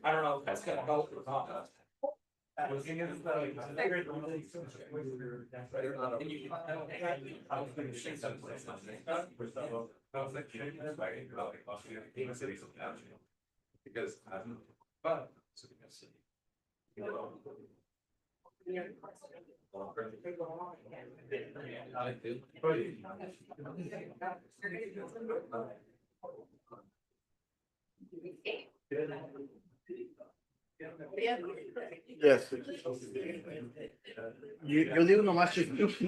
I don't know if that's gonna help or not. Because but Yes. Eu ligo no Master Chief.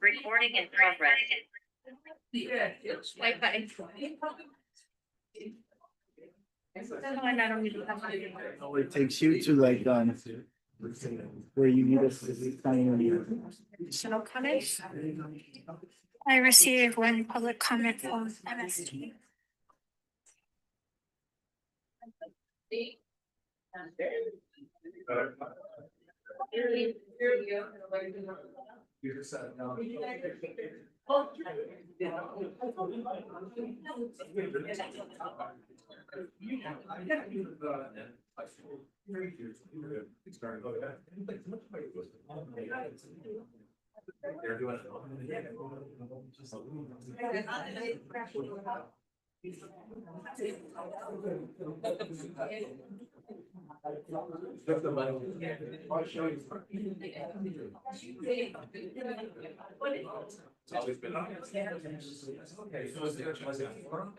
Recording in progress. Oh, it takes you to like where you need us to be Additional comments? I received one public comment from MST. They're doing It's always been on. Okay, so was it four?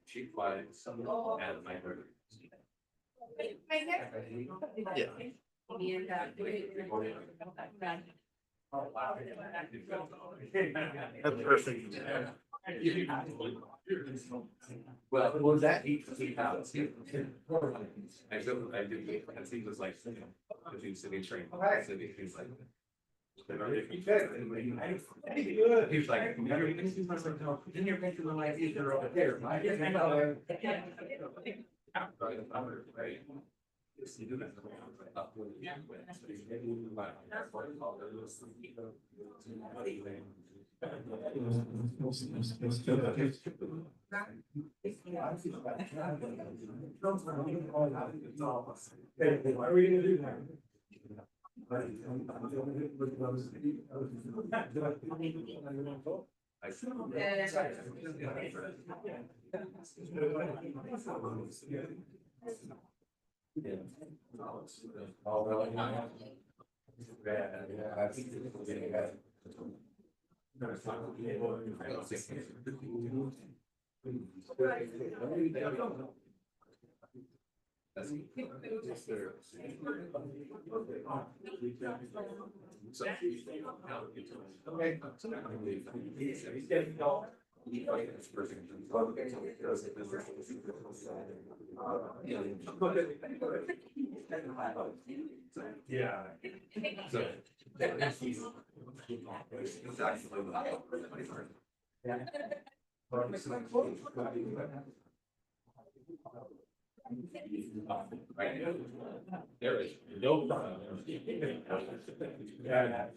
She flies and my brother. That's perfect. Well, was that £8,000? I did, because he was like, between city train, city, he's like. He was like, then you're making the life easier over there. Right. Yes, you do that. Why are we gonna do that? I. Yeah. Oh, really? Yeah. Yeah. So. There is no problem. Yeah.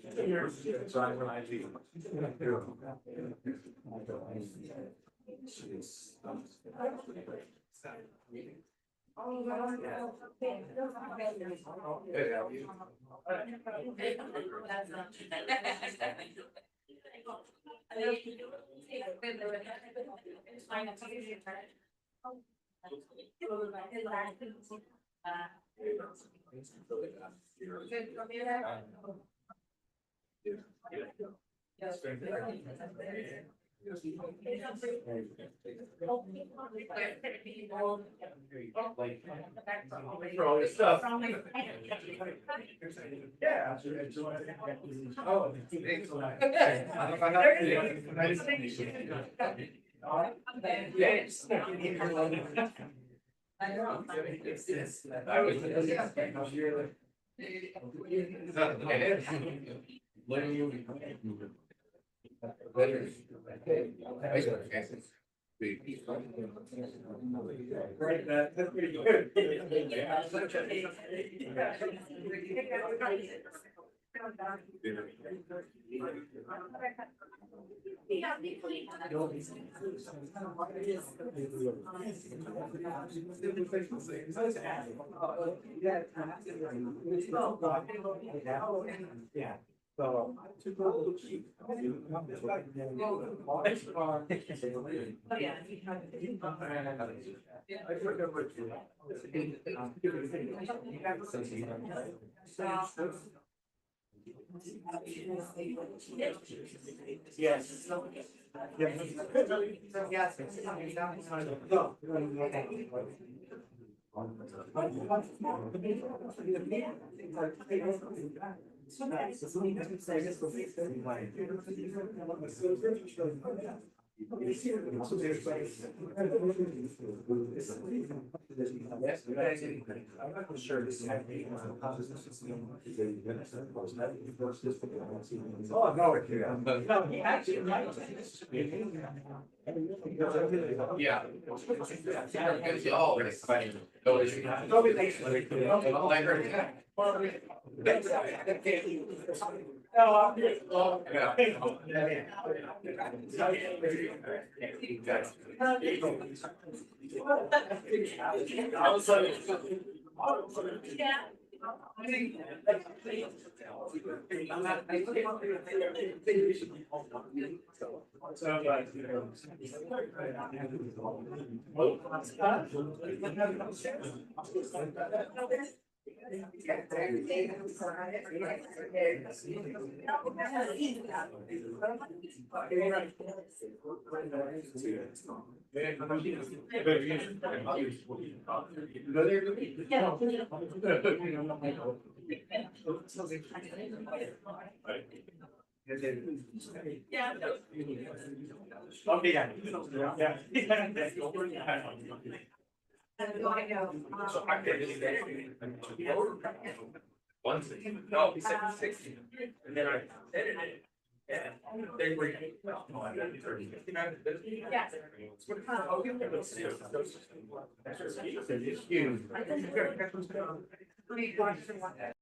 For all your stuff. Yeah. Oh. Great, that's pretty good. Yeah. So. Yes. I'm not sure this is happening. Oh, no. No, he actually. Yeah. Okay, yeah. One thing, no, he said 60. And then I edited it. Yeah. They were. Yeah.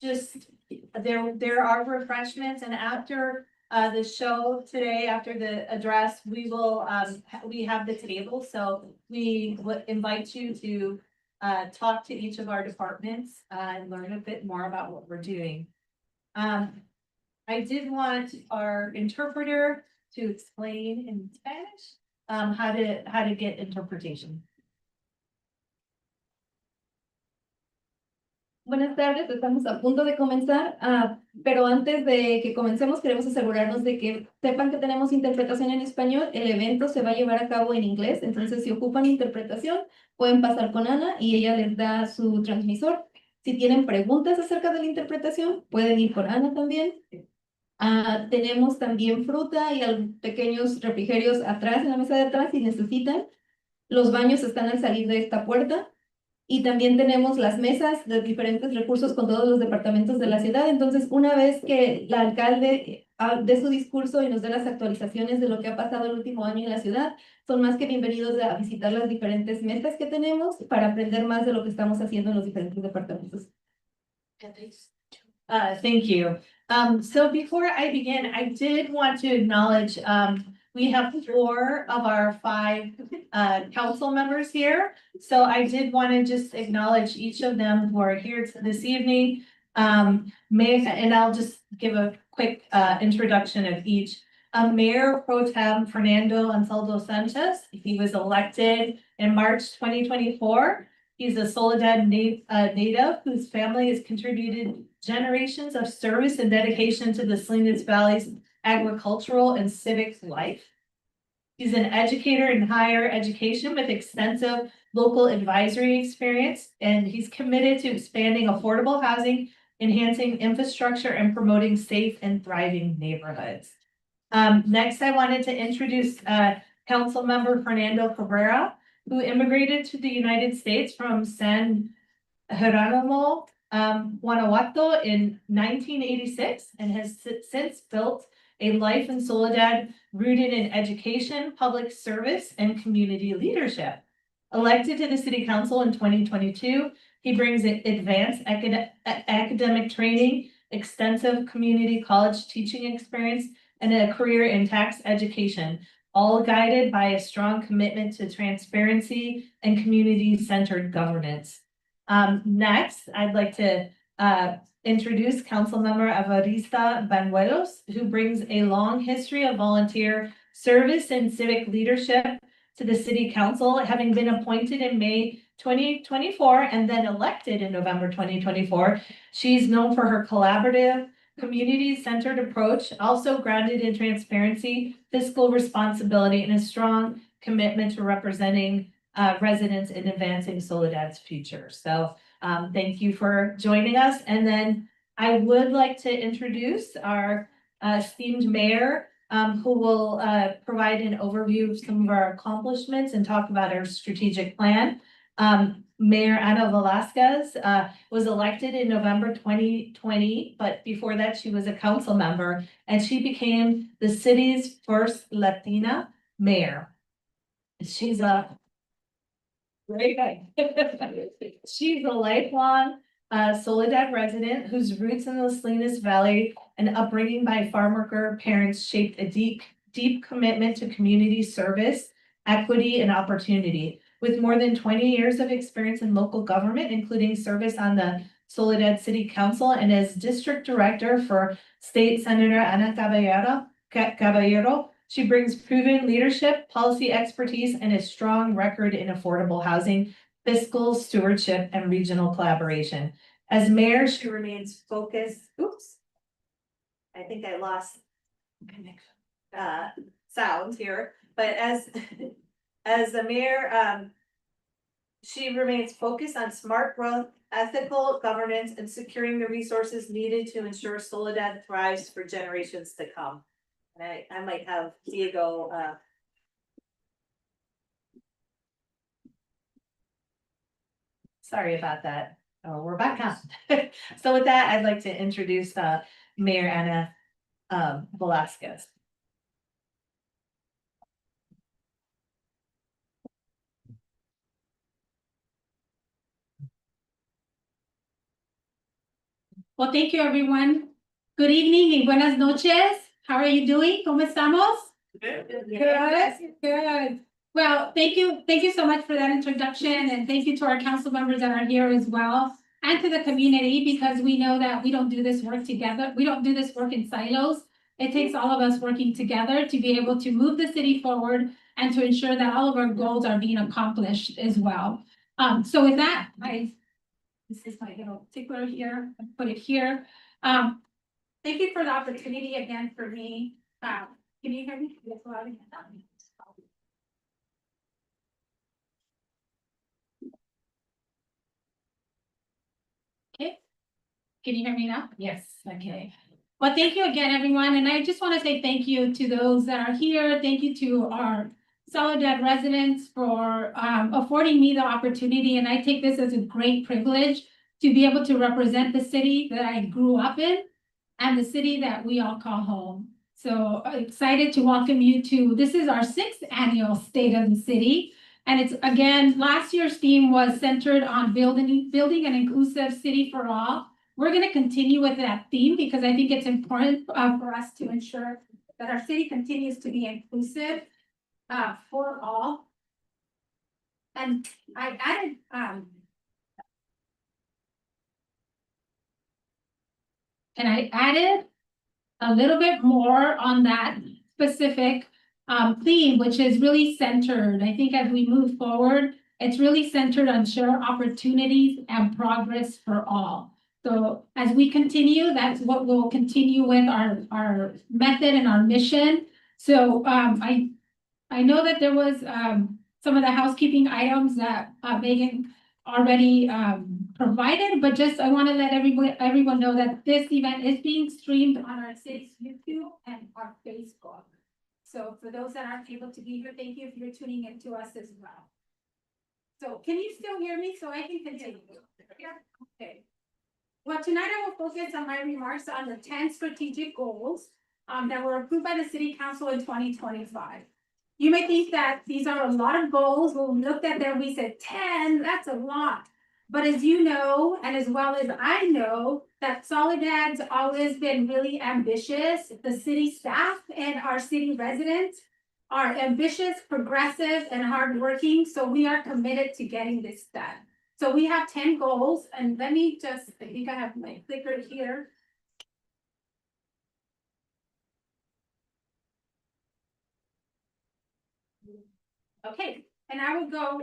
just, there are refreshments and after the show today, after the address, we will, we have the table, so we would invite you to talk to each of our departments and learn a bit more about what we're doing. I did want our interpreter to explain in Spanish how to get interpretation. Buenas tardes, estamos a punto de comenzar, pero antes de que comencemos queremos asegurarnos de que sepan que tenemos interpretación en español. El evento se va a llevar a cabo en inglés, entonces si ocupan interpretación pueden pasar con Ana y ella les da su transmisor. Si tienen preguntas acerca de la interpretación pueden ir con Ana también. Tenemos también fruta y pequeños refrigerios atrás en la mesa de atrás si necesitan. Los baños están al salir de esta puerta. Y también tenemos las mesas de diferentes recursos con todos los departamentos de la ciudad. Entonces, una vez que la alcalde dé su discurso y nos dé las actualizaciones de lo que ha pasado el último año en la ciudad, son más que bienvenidos a visitar las diferentes mesas que tenemos para aprender más de lo que estamos haciendo en los diferentes departamentos. Thank you. So before I begin, I did want to acknowledge, we have 4 of our 5 council members here. So I did want to just acknowledge each of them who are here this evening. And I'll just give a quick introduction of each. Mayor Pro Tem Fernando Ansaldo Sanchez, he was elected in March 2024. He's a Soledad native whose family has contributed generations of service and dedication to the Salinas Valley's agricultural and civic life. He's an educator in higher education with extensive local advisory experience, and he's committed to expanding affordable housing, enhancing infrastructure, and promoting safe and thriving neighborhoods. Next, I wanted to introduce Council Member Fernando Cabrera, who immigrated to the United States from San Jeronimo, Guanajuato in 1986 and has since built a life in Soledad rooted in education, public service, and community leadership. Elected to the City Council in 2022, he brings advanced academic training, extensive community college teaching experience, and a career in tax education, all guided by a strong commitment to transparency and community-centered governance. Next, I'd like to introduce Councilmember Evarista Banuelos, who brings a long history of volunteer service and civic leadership to the City Council, having been appointed in May 2024 and then elected in November 2024. She's known for her collaborative, community-centered approach, also grounded in transparency, fiscal responsibility, and a strong commitment to representing residents in advancing Soledad's future. So thank you for joining us. And then I would like to introduce our esteemed mayor, who will provide an overview of some of our accomplishments and talk about our strategic plan. Mayor Ana Velasquez was elected in November 2020, but before that she was a council member and she became the city's first Latina mayor. She's a She's a lifelong Soledad resident whose roots in the Salinas Valley and upbringing by farm worker parents shaped a deep commitment to community service, equity, and opportunity. With more than 20 years of experience in local government, including service on the Soledad City Council and as district director for State Senator Ana Caballero, she brings proven leadership, policy expertise, and a strong record in affordable housing, fiscal stewardship, and regional collaboration. As mayor, she remains focused. Oops. I think I lost sound here, but as the mayor, she remains focused on smart growth, ethical governance, and securing the resources needed to ensure Soledad thrives for generations to come. And I might have Diego sorry about that. Oh, we're back on. So with that, I'd like to introduce Mayor Ana Velasquez. Well, thank you, everyone. Good evening y buenas noches. How are you doing? ¿Cómo estamos? Good. Well, thank you so much for that introduction, and thank you to our council members that are here as well, and to the community, because we know that we don't do this work together. We don't do this work in silos. It takes all of us working together to be able to move the city forward and to ensure that all of our goals are being accomplished as well. So with that, this is my little tickler here, I put it here. Thank you for the opportunity again for me. Can you hear me? Yes, loud and loud. Okay. Can you hear me now? Yes. Okay. Well, thank you again, everyone. And I just want to say thank you to those that are here. Thank you to our Soledad residents for affording me the opportunity. And I take this as a great privilege to be able to represent the city that I grew up in and the city that we all call home. So excited to welcome you to, this is our 6th annual State of the City. And it's, again, last year's theme was centered on building an inclusive city for all. We're going to continue with that theme because I think it's important for us to ensure that our city continues to be inclusive for all. And I added, a little bit more on that specific theme, which is really centered. I think as we move forward, it's really centered on shared opportunities and progress for all. So as we continue, that's what we'll continue with our method and our mission. So I know that there was some of the housekeeping items that Megan already provided, but just I want to let everyone know that this event is being streamed on our city's YouTube and our Facebook. So for those that aren't able to be here, thank you if you're tuning in to us as well. So can you still hear me so I can continue? Yeah. Okay. Well, tonight I will focus on my remarks on the 10 strategic goals that were approved by the City Council in 2025. You may think that these are a lot of goals. When we looked at them, we said 10, that's a lot. But as you know, and as well as I know, that Soledad's always been really ambitious. The city staff and our city residents are ambitious, progressive, and hardworking. So we are committed to getting this done. So we have 10 goals, and let me just, I think I have my clicker here. Okay, and I will go,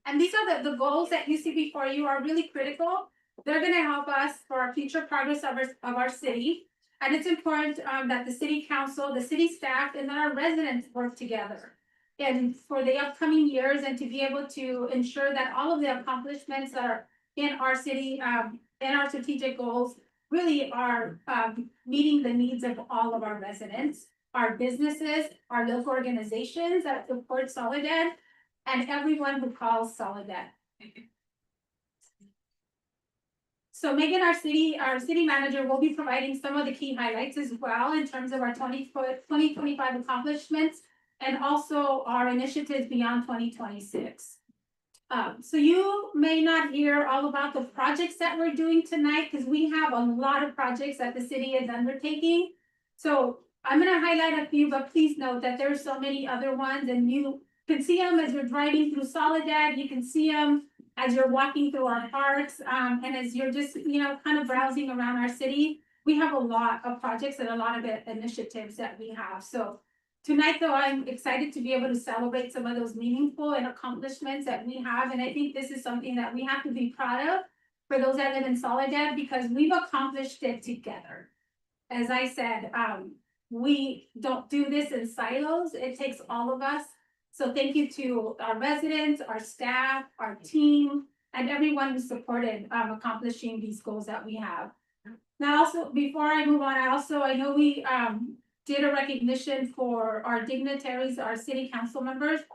and these are the goals that you see before you are really critical. They're gonna help us for our future progress of our city. And it's important that the city council, the city staff, and then our residents work together. And for the upcoming years, and to be able to ensure that all of the accomplishments that are in our city, and our strategic goals really are meeting the needs of all of our residents, our businesses, our local organizations that support Soledad, and everyone who calls Soledad. So Megan, our city manager, will be providing some of the key highlights as well in terms of our 2025 accomplishments and also our initiatives beyond 2026. So you may not hear all about the projects that we're doing tonight because we have a lot of projects that the city is undertaking. So I'm going to highlight a few, but please note that there are so many other ones, and you can see them as you're driving through Soledad. You can see them as you're walking through our parks, and as you're just, kind of browsing around our city. We have a lot of projects and a lot of initiatives that we have. So tonight, though, I'm excited to be able to celebrate some of those meaningful and accomplishments that we have. And I think this is something that we have to be proud of for those that live in Soledad, because we've accomplished it together. As I said, we don't do this in silos. It takes all of us. So thank you to our residents, our staff, our team, and everyone who supported accomplishing these goals that we have. Now, also, before I move on, I know we did a recognition for our dignitaries, our city council members,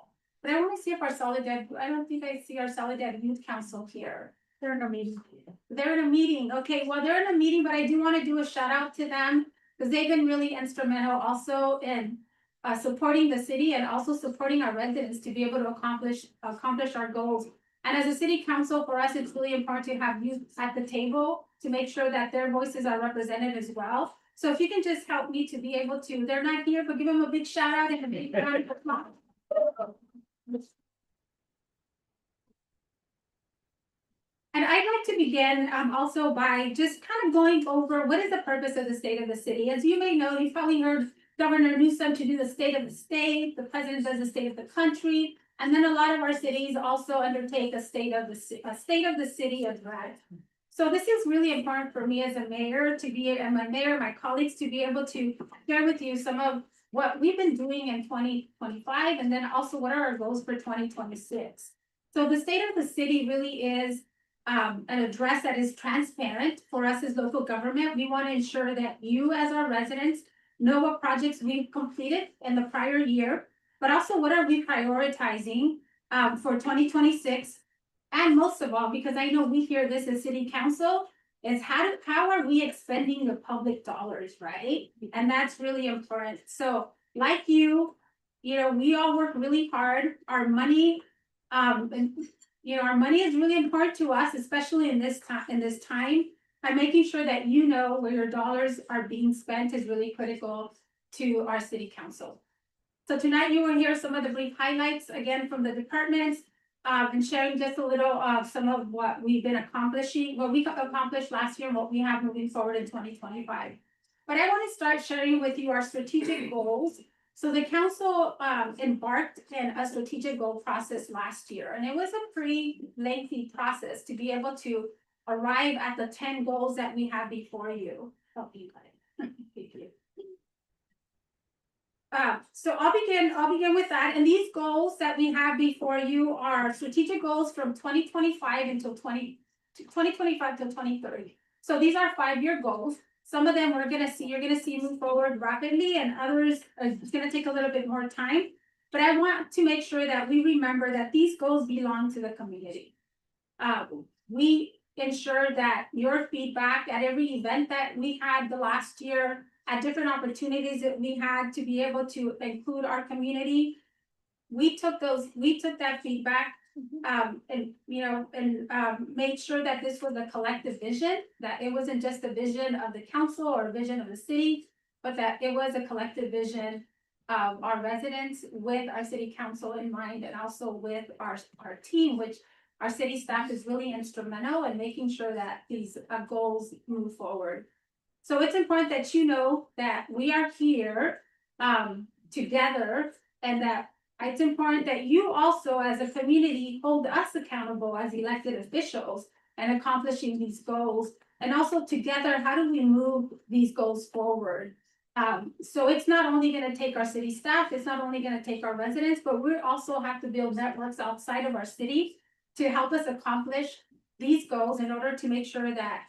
but I want to see if I don't think I see our Soledad Youth Council here. They're in a meeting. They're in a meeting. Okay, well, they're in a meeting, but I do want to do a shout out to them because they've been really instrumental also in supporting the city and also supporting our residents to be able to accomplish our goals. And as a city council, for us, it's really important to have youth at the table to make sure that their voices are represented as well. So if you can just help me to be able to, they're not here, but give them a big shout out and a big round of applause. And I'd like to begin also by just kind of going over what is the purpose of the state of the city. As you may know, you've probably heard Governor Newsom to do the state of the state, the president does the state of the country, and then a lot of our cities also undertake a state of the city address. So this is really important for me as a mayor to be, and my mayor, my colleagues to be able to share with you some of what we've been doing in 2025, and then also what are our goals for 2026. So the state of the city really is an address that is transparent for us as local government. We want to ensure that you as our residents know what projects we've completed in the prior year, but also what are we prioritizing for 2026. And most of all, because I know we hear this as city council, is how are we expending the public dollars, right? And that's really important. So like you know, we all work really hard. Our money, our money is really important to us, especially in this time. And making sure that you know where your dollars are being spent is really critical to our city council. So tonight you will hear some of the brief highlights again from the departments and sharing just a little of some of what we've been accomplishing, what we accomplished last year and what we have moving forward in 2025. But I want to start sharing with you our strategic goals. So the council embarked in a strategic goal process last year, and it was a pretty lengthy process to be able to arrive at the 10 goals that we have before you. Oh, you got it. Thank you. So I'll begin with that. And these goals that we have before you are strategic goals from 2025 until 2025 till 2030. So these are 5-year goals. Some of them you're gonna see move forward rapidly, and others it's gonna take a little bit more time. But I want to make sure that we remember that these goals belong to the community. We ensure that your feedback at every event that we had the last year, at different opportunities that we had to be able to include our community, we took that feedback and made sure that this was a collective vision, that it wasn't just a vision of the council or a vision of the city, but that it was a collective vision of our residents with our city council in mind, and also with our team, which our city staff is really instrumental in making sure that these goals move forward. So it's important that you know that we are here together, and that it's important that you also as a community hold us accountable as elected officials and accomplishing these goals. And also together, how do we move these goals forward? So it's not only going to take our city staff, it's not only going to take our residents, but we also have to build networks outside of our city to help us accomplish these goals in order to make sure that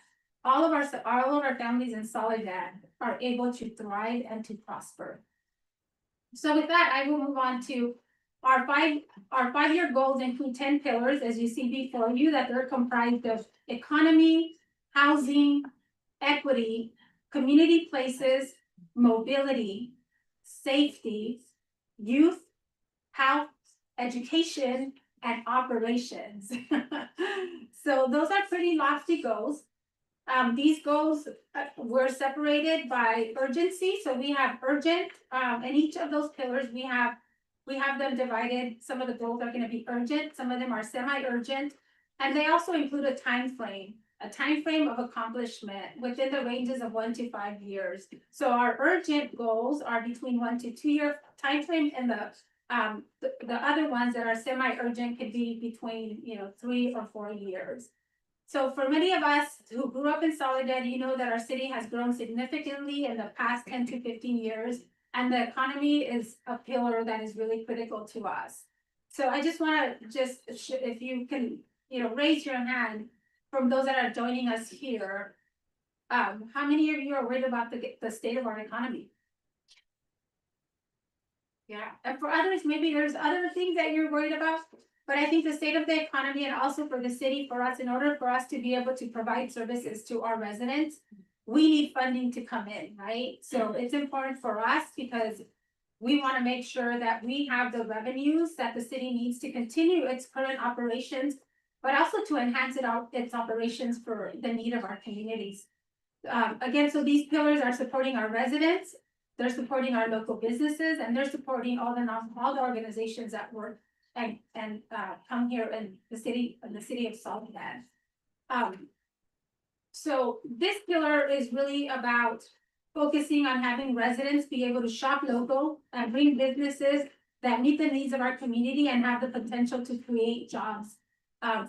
all of our families in Soledad are able to thrive and to prosper. So with that, I will move on to our 5-year goals. Include 10 pillars, as you see before you, that they're comprised of economy, housing, equity, community places, mobility, safety, youth, health, education, and operations. So those are pretty lofty goals. These goals were separated by urgency. So we have urgent, in each of those pillars, we have them divided. Some of the goals are going to be urgent, some of them are semi-urgent, and they also include a time frame of accomplishment within the ranges of 1 to 5 years. So our urgent goals are between 1 to 2 year time frame, and the other ones that are semi-urgent could be between 3 or 4 years. So for many of us who grew up in Soledad, you know that our city has grown significantly in the past 10 to 15 years, and the economy is a pillar that is really critical to us. So I just want to if you can, raise your hand from those that are joining us here. How many of you are worried about the state of our economy? Yeah, and for others, maybe there's other things that you're worried about. But I think the state of the economy, and also for the city, for us, in order for us to be able to provide services to our residents, we need funding to come in, right? So it's important for us because we want to make sure that we have the revenues that the city needs to continue its current operations, but also to enhance its operations for the need of our communities. Again, so these pillars are supporting our residents, they're supporting our local businesses, and they're supporting all the organizations that work and come here in the city of Soledad. So this pillar is really about focusing on having residents be able to shop local and bring businesses that meet the needs of our community and have the potential to create jobs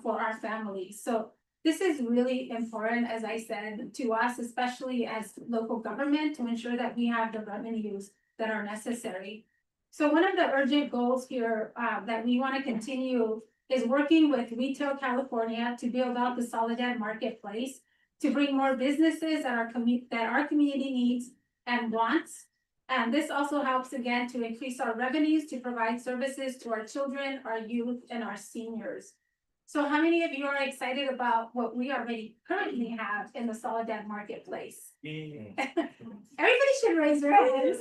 for our families. So this is really important, as I said, to us, especially as local government, to ensure that we have the revenues that are necessary. So one of the urgent goals here that we want to continue is working with Retail California to build out the Soledad marketplace, to bring more businesses that our community needs and wants. And this also helps again to increase our revenues to provide services to our children, our youth, and our seniors. So how many of you are excited about what we already currently have in the Soledad marketplace? Everybody should raise their hands.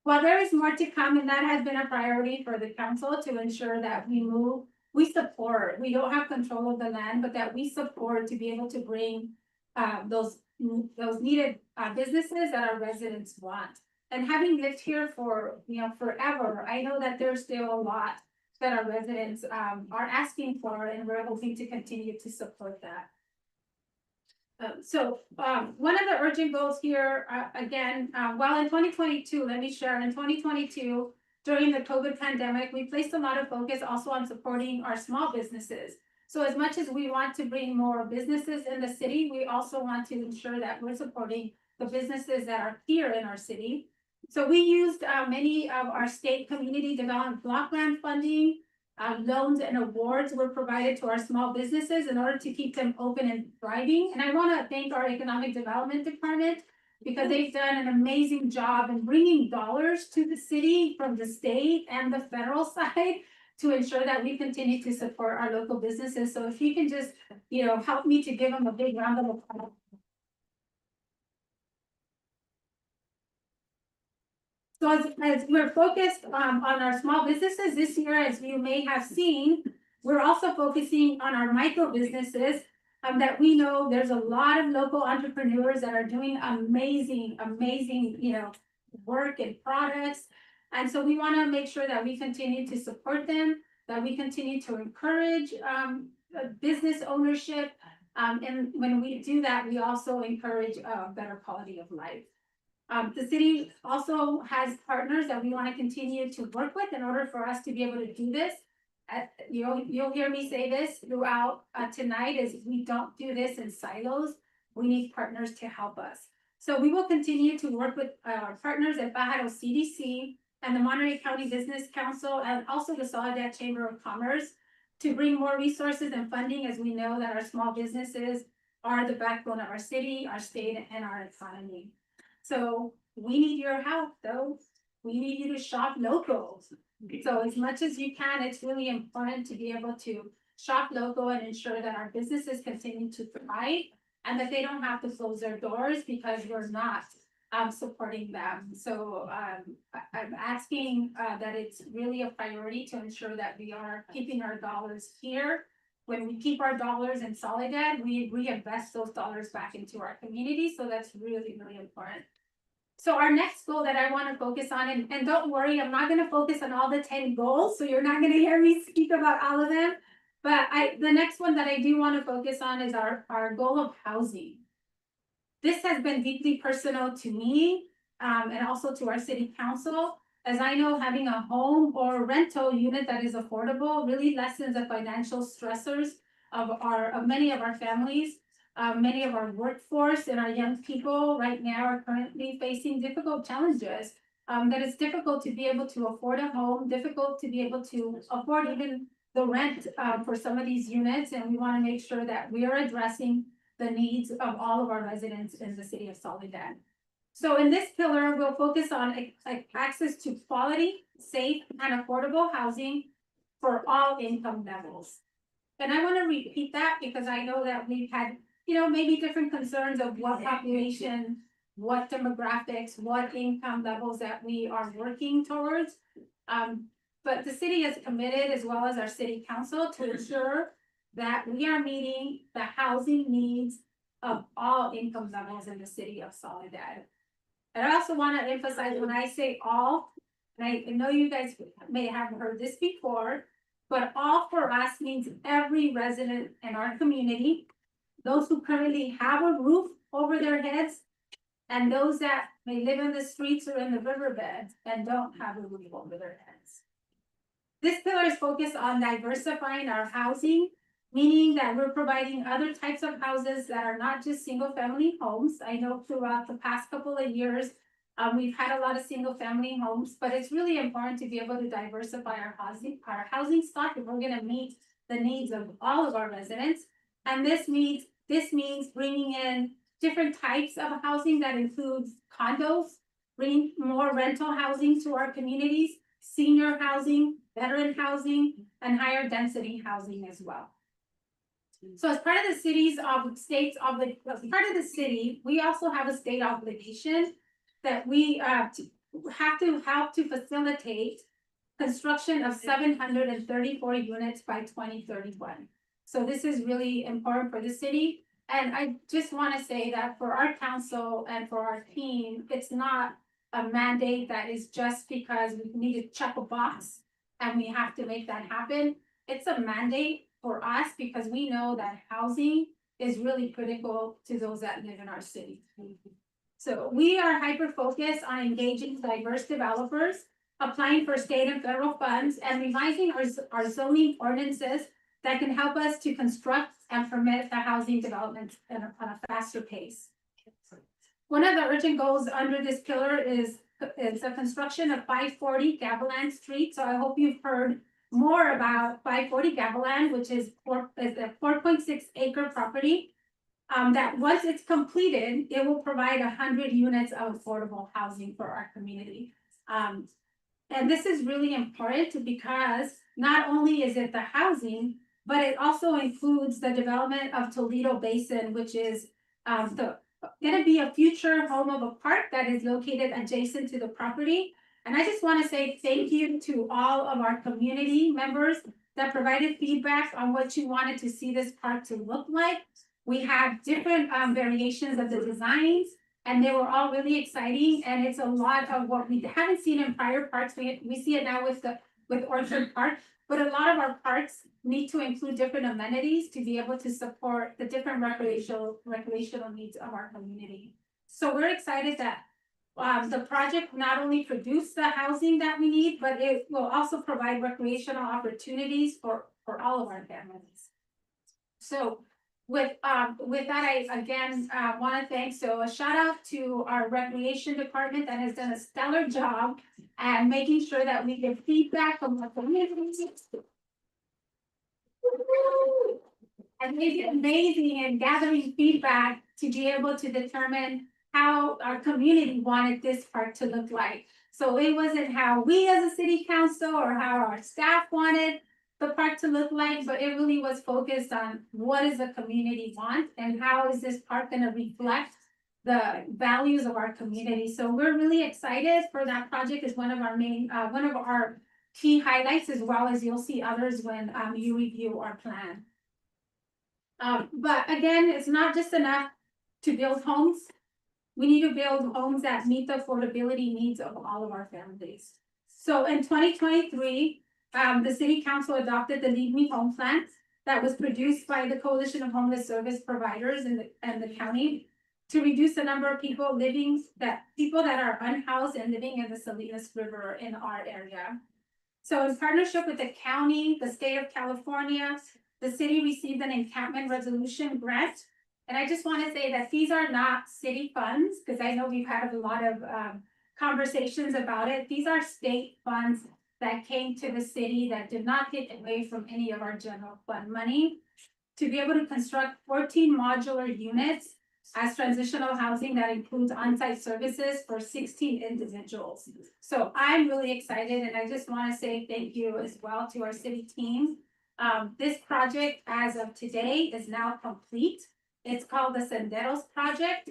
Well, there is more to come, and that has been a priority for the council to ensure that we support, we don't have control of the land, but that we support to be able to bring those needed businesses that our residents want. And having lived here for, forever, I know that there's still a lot that our residents are asking for, and we're hoping to continue to support that. One of the urgent goals here, again, well, in 2022, let me share, in 2022, during the COVID pandemic, we placed a lot of focus also on supporting our small businesses. So as much as we want to bring more businesses in the city, we also want to ensure that we're supporting the businesses that are here in our city. So we used many of our state community development block grant funding, loans and awards were provided to our small businesses in order to keep them open and thriving. And I want to thank our economic development department because they've done an amazing job in bringing dollars to the city from the state and the federal side to ensure that we continue to support our local businesses. So if you can just, help me to give them a big round of applause. So as we're focused on our small businesses this year, as you may have seen, we're also focusing on our micro businesses that we know there's a lot of local entrepreneurs that are doing amazing, work and products. And so we want to make sure that we continue to support them, that we continue to encourage business ownership. And when we do that, we also encourage a better quality of life. The city also has partners that we want to continue to work with in order for us to be able to do this. You'll hear me say this throughout tonight is we don't do this in silos. We need partners to help us. So we will continue to work with our partners at Pajaro CDC and the Monterey County Business Council and also the Soledad Chamber of Commerce to bring more resources and funding, as we know that our small businesses are the backbone of our city, our state, and our economy. So we need your help, though. We need you to shop local. So as much as you can, it's really important to be able to shop local and ensure that our businesses continue to thrive and that they don't have to close their doors because we're not supporting them. So I'm asking that it's really a priority to ensure that we are keeping our dollars here. When we keep our dollars in Soledad, we reinvest those dollars back into our community. So that's really, really important. So our next goal that I want to focus on, and don't worry, I'm not going to focus on all the 10 goals. So you're not going to hear me speak about all of them. But the next one that I do want to focus on is our goal of housing. This has been deeply personal to me and also to our city council, as I know having a home or rental unit that is affordable really lessens the financial stressors of many of our families. Many of our workforce and our young people right now are currently facing difficult challenges. That it's difficult to be able to afford a home, difficult to be able to afford even the rent for some of these units. And we want to make sure that we are addressing the needs of all of our residents in the city of Soledad. So in this pillar, we'll focus on access to quality, safe, and affordable housing for all income levels. And I want to repeat that because I know that we've had maybe different concerns of what population, what demographics, what income levels that we are working towards. but the city is committed, as well as our city council, to ensure that we are meeting the housing needs of all income levels in the city of Soledad. And I also want to emphasize, when I say all, and I know you guys may have heard this before, but all for us means every resident in our community, those who currently have a roof over their heads, and those that may live in the streets or in the riverbeds and don't have a roof over their heads. This pillar is focused on diversifying our housing, meaning that we're providing other types of houses that are not just single family homes. I know throughout the past couple of years, we've had a lot of single family homes, but it's really important to be able to diversify our housing stock if we're gonna meet the needs of all of our residents. And this means bringing in different types of housing that includes condos, bringing more rental housing to our communities, senior housing, veteran housing, and higher density housing as well. So as part of the city, we also have a state obligation that we have to help to facilitate construction of 734 units by 2031. So this is really important for the city. And I just want to say that for our council and for our team, it's not a mandate that is just because we need to check a box and we have to make that happen. It's a mandate for us because we know that housing is really critical to those that live in our city. So we are hyper-focused on engaging diverse developers, applying for state and federal funds, and revising our zoning ordinances that can help us to construct and permit the housing development on a faster pace. One of the urgent goals under this pillar is the construction of 540 Gavilan Street. So I hope you've heard more about 540 Gavilan, which is a 4.6 acre property. That once it's completed, it will provide 100 units of affordable housing for our community. And this is really important because not only is it the housing, but it also includes the development of Toledo Basin, which is gonna be a future home of a park that is located adjacent to the property. And I just want to say thank you to all of our community members that provided feedback on what you wanted to see this park to look like. We had different variations of the designs, and they were all really exciting. And it's a lot of what we haven't seen in prior parks. We see it now with Orchard Park, but a lot of our parks need to include different amenities to be able to support the different recreational needs of our community. So we're excited that the project not only produce the housing that we need, but it will also provide recreational opportunities for all of our families. So with that, I again want to thank. So a shout out to our recreation department that has done a stellar job at making sure that we get feedback from the community. And they did amazing in gathering feedback to be able to determine how our community wanted this park to look like. So it wasn't how we as a city council or how our staff wanted the park to look like, but it really was focused on what does the community want and how is this park going to reflect the values of our community. So we're really excited for that project. Is one of our key highlights, as well as you'll see others when you review our plan. But again, it's not just enough to build homes. We need to build homes that meet the affordability needs of all of our families. So in 2023, the City Council adopted the Leave Me Home Plan that was produced by the Coalition of Homeless Service Providers and the county to reduce the number of people that are unhoused and living in the Salinas River in our area. So in partnership with the county, the state of California, the city received an encampment resolution grant. And I just want to say that these are not city funds, because I know we've had a lot of conversations about it. These are state funds that came to the city that did not get away from any of our general fund money to be able to construct 14 modular units as transitional housing that includes on-site services for 16 individuals. So I'm really excited, and I just want to say thank you as well to our city team. This project, as of today, is now complete. It's called the Senderos Project.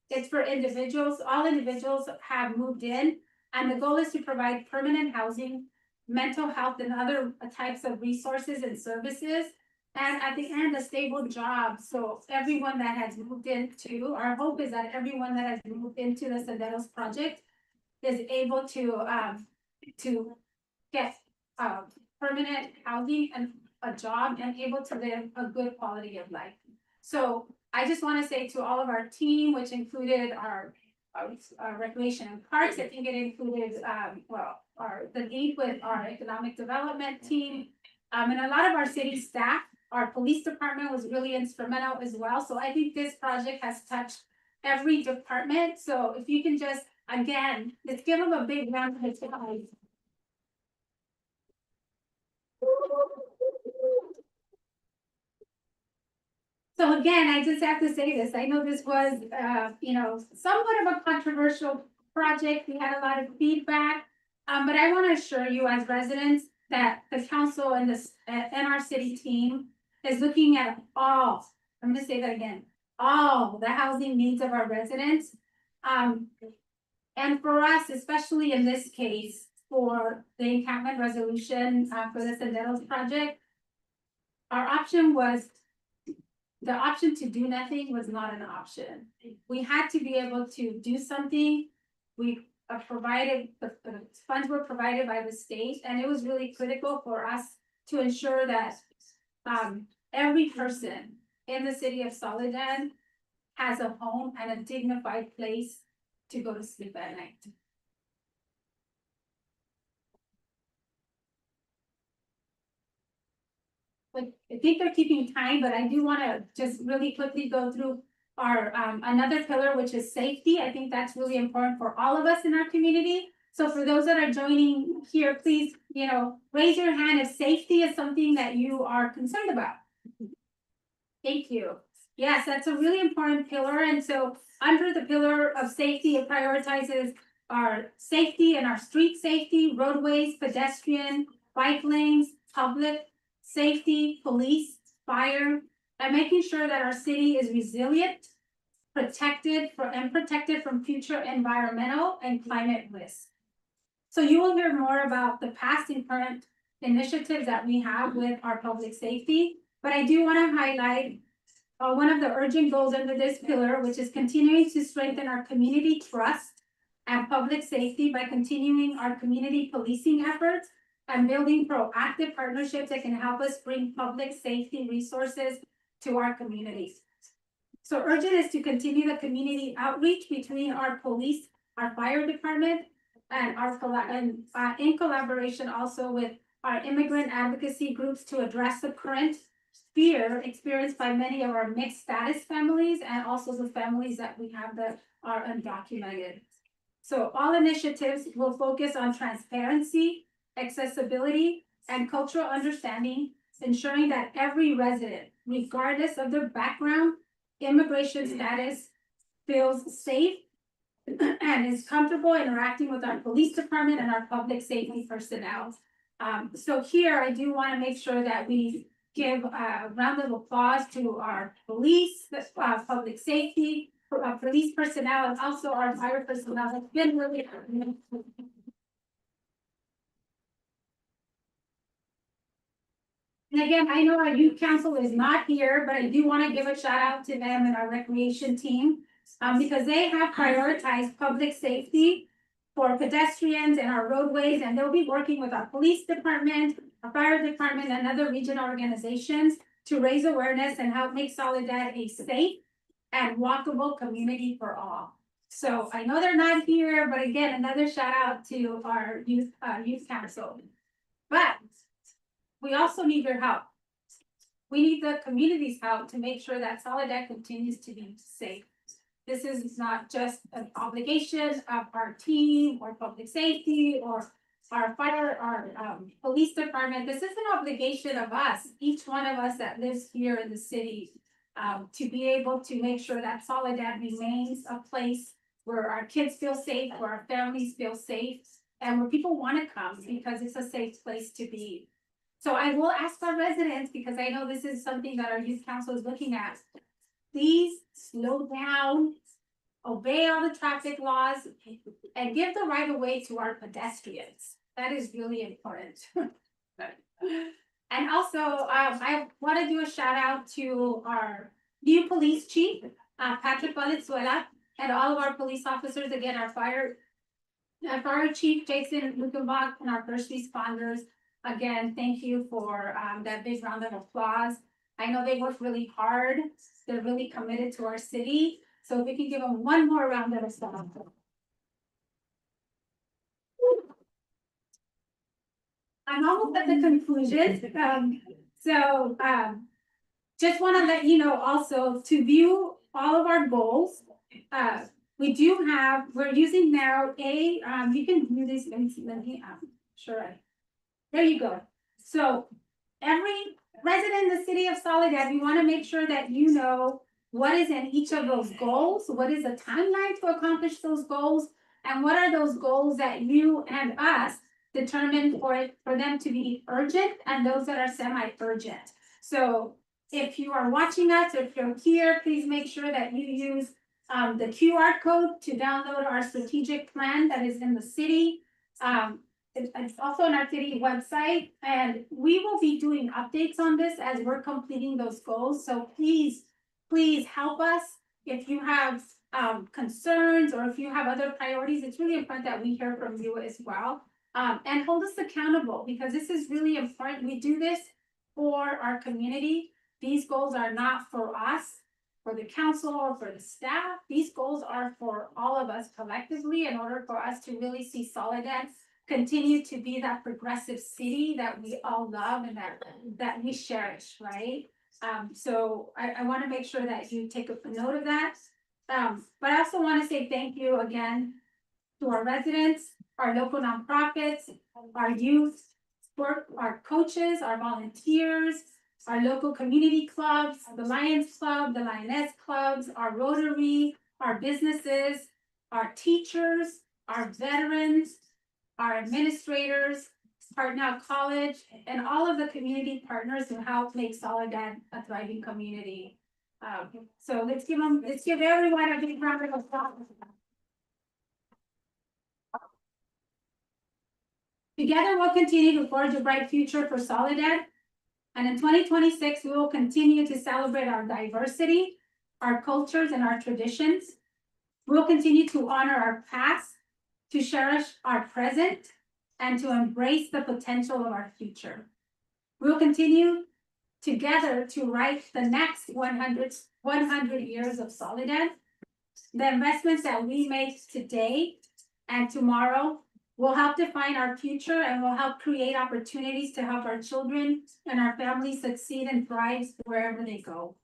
It's for individuals. All individuals have moved in, and the goal is to provide permanent housing mental health and other types of resources and services. And at the end, a stable job, so everyone that has moved into, our hope is that everyone that has moved into the Senderos project is able to get, permanent housing and a job and able to live a good quality of life. So I just wanna say to all of our team, which included our recreation and parks, I think it included, the lead with our economic development team. And a lot of our city staff, our police department was really instrumental as well, so I think this project has touched every department, so if you can just, again, let's give them a big round of applause. So again, I just have to say this, I know this was, somewhat of a controversial project, we had a lot of feedback. But I want to assure you as residents that the council and our city team is looking at all, I'm gonna say that again, all the housing needs of our residents. And for us, especially in this case, for the encampment resolution, for the Senderos project, our option was, the option to do nothing was not an option. We had to be able to do something. We provided, the funds were provided by the state, and it was really critical for us to ensure that every person in the city of Soledad has a home and a dignified place to go to sleep at night. Like, I think they're keeping time, but I do wanna just really quickly go through our, another pillar, which is safety. I think that's really important for all of us in our community. So for those that are joining here, please, raise your hand if safety is something that you are concerned about. Thank you. Yes, that's a really important pillar. And so under the pillar of safety, it prioritizes our safety and our street safety, roadways, pedestrian, bike lanes, public safety, police, fire, and making sure that our city is resilient, protected from future environmental and climate risks. So you will hear more about the past and current initiatives that we have with our public safety, but I do want to highlight one of the urgent goals under this pillar, which is continuing to strengthen our community trust and public safety by continuing our community policing efforts and building proactive partnerships that can help us bring public safety resources to our communities. So urgent is to continue the community outreach between our police, our fire department, and in collaboration also with our immigrant advocacy groups to address the current fear experienced by many of our mixed status families and also the families that we have that are undocumented. So all initiatives will focus on transparency, accessibility, and cultural understanding, ensuring that every resident, regardless of their background, immigration status, feels safe and is comfortable interacting with our police department and our public safety personnel. So here I do want to make sure that we give a round of applause to our police, public safety, police personnel, and also our fire personnel. It's been really And again, I know our youth council is not here, but I do want to give a shout out to them and our recreation team. Because they have prioritized public safety for pedestrians and our roadways, and they'll be working with our police department, our fire department, and other regional organizations to raise awareness and help make Soledad a safe and walkable community for all. So I know they're not here, but again, another shout out to our youth council. But we also need your help. We need the community's help to make sure that Soledad continues to be safe. This is not just an obligation of our team or public safety or our fire, our police department. This is an obligation of us, each one of us that lives here in the city, to be able to make sure that Soledad remains a place where our kids feel safe, where our families feel safe, and where people want to come because it's a safe place to be. So I will ask our residents, because I know this is something that our youth council is looking at. Please slow down, obey all the traffic laws, and give the right of way to our pedestrians. That is really important. And also, I want to do a shout out to our new police chief, Patrick Valenzuela, and all of our police officers, again, our fire chief, Jason Lukenbach, and our first responders. Again, thank you for that big round of applause. I know they work really hard. They're really committed to our city. So if we can give them one more round of applause. I'm almost at the conclusion. Just want to let you know also to view all of our goals. We're using now you can view this, let me, sure. There you go. So every resident in the city of Soledad, we want to make sure that you know what is in each of those goals, what is the timeline to accomplish those goals, and what are those goals that you and us determine for them to be urgent and those that are semi-urgent. So if you are watching us, or if you're here, please make sure that you use the QR code to download our strategic plan that is in the city. It's also on our city website, and we will be doing updates on this as we're completing those goals. So please help us if you have concerns or if you have other priorities. It's really important that we hear from you as well. And hold us accountable, because this is really important. We do this for our community. These goals are not for us, for the council, or for the staff. These goals are for all of us collectively in order for us to really see Soledad continue to be that progressive city that we all love and that we cherish, right? So I want to make sure that you take a note of that. But I also want to say thank you again to our residents, our local nonprofits, our youth, our coaches, our volunteers, our local community clubs, the Lions Club, the Lioness Clubs, our Rotary, our businesses, our teachers, our veterans, our administrators, Hartnell College, and all of the community partners who help make Soledad a thriving community. So let's give everyone a big round of applause. Together, we'll continue to forge a bright future for Soledad. And in 2026, we will continue to celebrate our diversity, our cultures, and our traditions. We'll continue to honor our past, to cherish our present, and to embrace the potential of our future. We'll continue together to write the next 100 years of Soledad. The investments that we make today and tomorrow will help define our future and will help create opportunities to help our children and our families succeed and thrive wherever they go.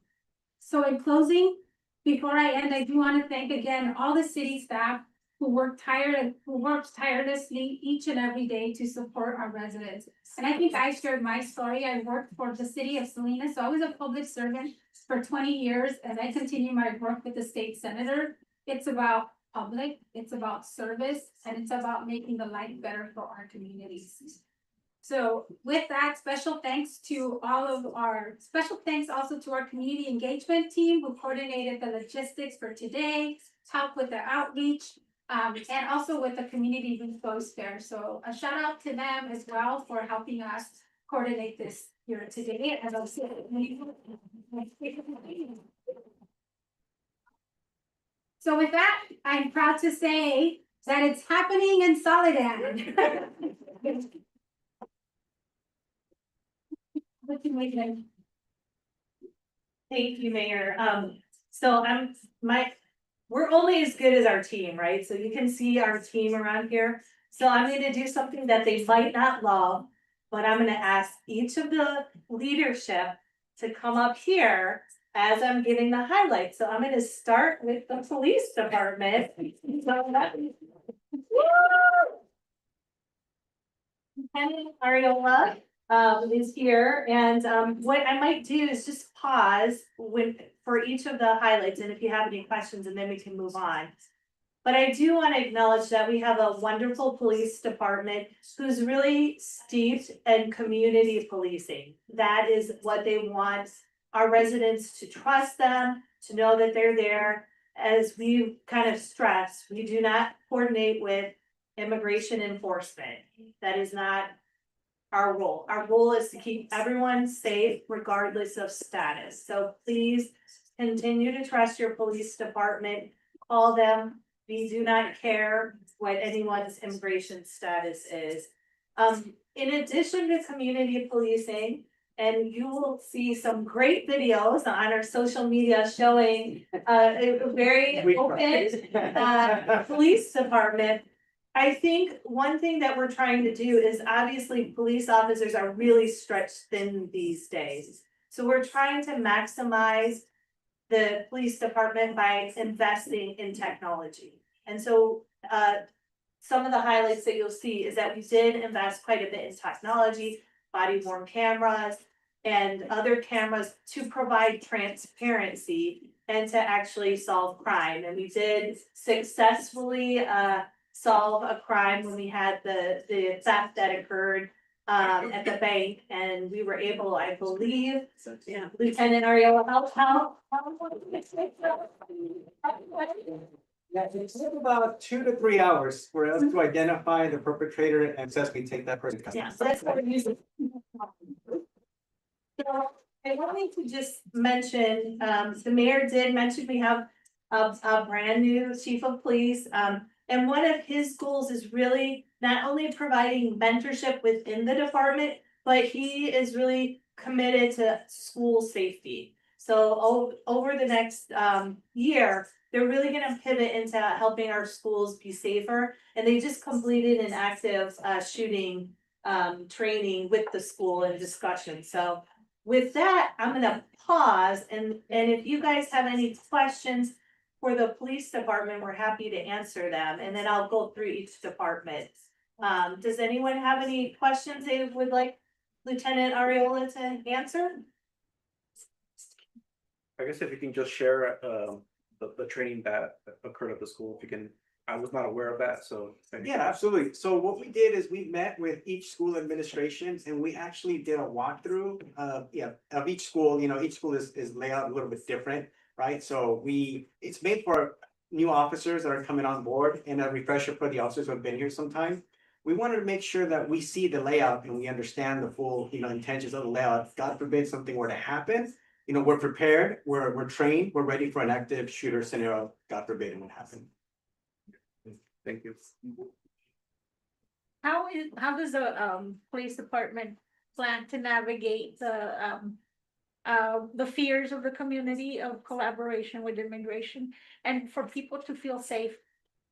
So in closing, before I end, I do want to thank again all the city staff who works tirelessly each and every day to support our residents. And I think I shared my story. I worked for the city of Salinas, so I was a public servant for 20 years, and I continue my work with the state senator. It's about public, it's about service, and it's about making the life better for our communities. So with that, special thanks also to our community engagement team who coordinated the logistics for today, helped with the outreach, and also with the community resource fair. So a shout out to them as well for helping us coordinate this here today. And I'll say so with that, I'm proud to say that it's happening in Soledad. Thank you, Mayor. We're only as good as our team, right? So you can see our team around here. So I'm going to do something that they might not love, but I'm going to ask each of the leadership to come up here as I'm giving the highlights. So I'm going to start with the police department. Lieutenant Ariola is here, and what I might do is just pause for each of the highlights, and if you have any questions, and then we can move on. But I do want to acknowledge that we have a wonderful police department who's really steeped in community policing. That is what they want our residents to trust them, to know that they're there. As we kind of stress, we do not coordinate with immigration enforcement. That is not our role. Our role is to keep everyone safe regardless of status. So please continue to trust your police department. Call them. We do not care what anyone's immigration status is. In addition to community policing, and you will see some great videos on our social media showing a very open police department. I think one thing that we're trying to do is obviously police officers are really stretched thin these days. So we're trying to maximize the police department by investing in technology. And so some of the highlights that you'll see is that we did invest quite a bit in technology, body worn cameras and other cameras to provide transparency and to actually solve crime. And we did successfully solve a crime when we had the theft that occurred at the bank, and we were able, I believe, Lieutenant Ariola, how? Yeah, it took about 2 to 3 hours for us to identify the perpetrator and successfully take that person. to custody. Yeah, so that's what we're using. So I wanted to just mention, the mayor did mention we have a brand new chief of police. And one of his goals is really not only providing mentorship within the department, but he is really committed to school safety. So over the next year, they're really gonna pivot into helping our schools be safer. And they just completed an active shooting training with the school and discussion. So with that, I'm gonna pause and if you guys have any questions for the police department, we're happy to answer them, and then I'll go through each department. Does anyone have any questions they would like Lieutenant Ariola to answer? I guess if you can just share the training that occurred at the school, if you can, I was not aware of that, so. Yeah, absolutely. So what we did is we met with each school administration and we actually did a walkthrough of each school. You know, each school is laid out a little bit different, right? So it's made for new officers that are coming on board and a refresher for the officers who have been here some time. We wanted to make sure that we see the layout and we understand the full, intentions of the layout. God forbid something were to happen, we're prepared, we're trained, we're ready for an active shooter scenario, God forbid it would happen. Thank you. How does the police department plan to navigate the fears of the community of collaboration with immigration and for people to feel safe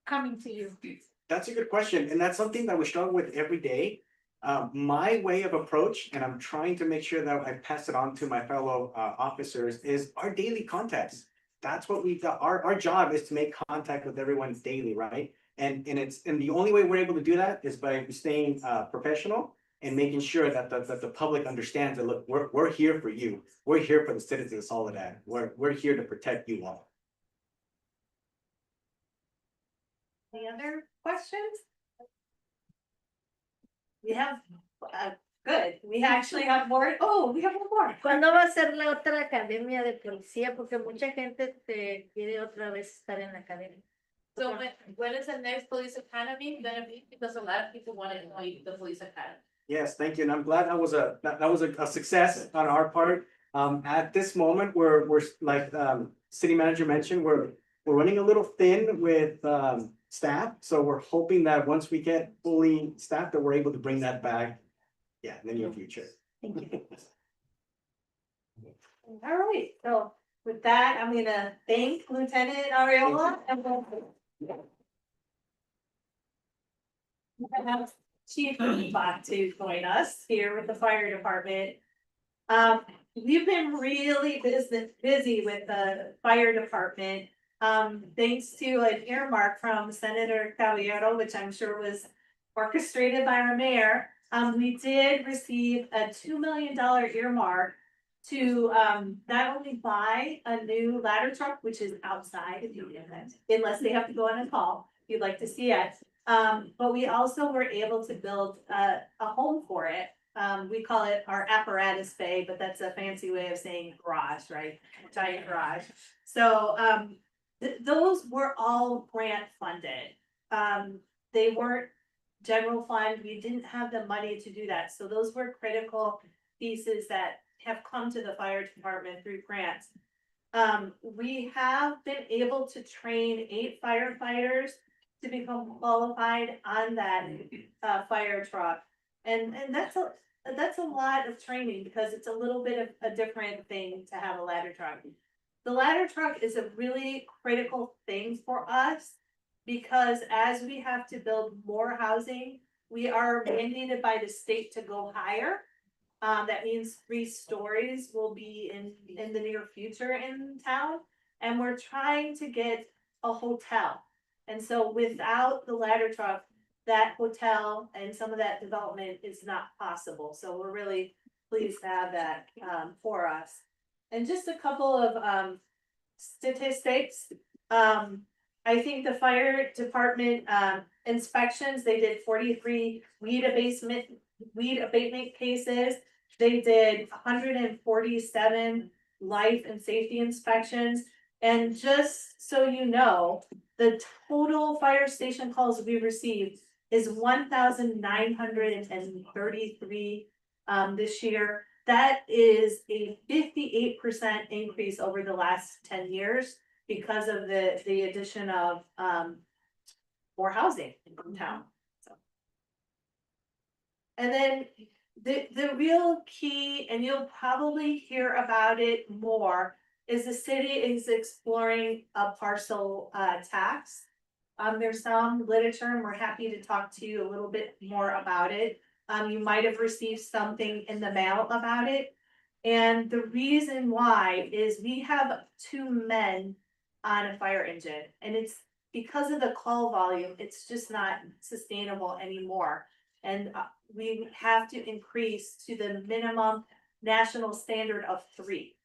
coming to you? That's a good question, and that's something that we struggle with every day. My way of approach, and I'm trying to make sure that I pass it on to my fellow officers, is our daily contacts. That's what we've got. Our job is to make contact with everyone daily, right? And the only way we're able to do that is by staying professional and making sure that the public understands that, look, we're here for you. We're here for the citizens of Soledad. We're here to protect you all. Any other questions? We have, good, we actually have more, we have one more. ¿Cuándo va a ser la otra academia de policía? Porque mucha gente quiere otra vez estar en la academia. So when is the next police academy gonna be? Because a lot of people want to join the police academy. Yes, thank you, and I'm glad that was a success on our part. At this moment, we're like city manager mentioned, we're running a little thin with staff, so we're hoping that once we get fully staffed, that we're able to bring that back. Yeah, in the near future. Thank you. All right, so with that, I'm gonna thank Lieutenant Ariola and we'll have Chief Bach to join us here with the fire department. We've been really busy with the fire department. Thanks to an earmark from Senator Caballero, which I'm sure was orchestrated by our mayor. We did receive a $2 million earmark to not only buy a new ladder truck, which is outside, unless they have to go on a call, if you'd like to see it. But we also were able to build a home for it. We call it our apparatus bay, but that's a fancy way of saying garage, right? Giant garage. So those were all grant funded. they weren't general fund, we didn't have the money to do that, so those were critical pieces that have come to the fire department through grants. We have been able to train 8 firefighters to become qualified on that fire truck. And that's a lot of training because it's a little bit of a different thing to have a ladder truck. The ladder truck is a really critical thing for us because as we have to build more housing, we are mandated by the state to go higher. That means 3 stories will be in the near future in town, and we're trying to get a hotel. And so without the ladder truck, that hotel and some of that development is not possible. So we're really pleased to have that for us. And just a couple of statistics. I think the fire department inspections, they did 43 weed abatement cases. They did 147 life and safety inspections. And just so you know, the total fire station calls we received is 1,933 this year. That is a 58% increase over the last 10 years because of the addition of more housing in town. So. And then the real key, and you'll probably hear about it more, is the city is exploring a parcel tax. There's some literature, and we're happy to talk to you a little bit more about it. You might have received something in the mail about it. And the reason why is we have 2 men on a fire engine, and it's because of the call volume, it's just not sustainable anymore. And we have to increase to the minimum national standard of 3.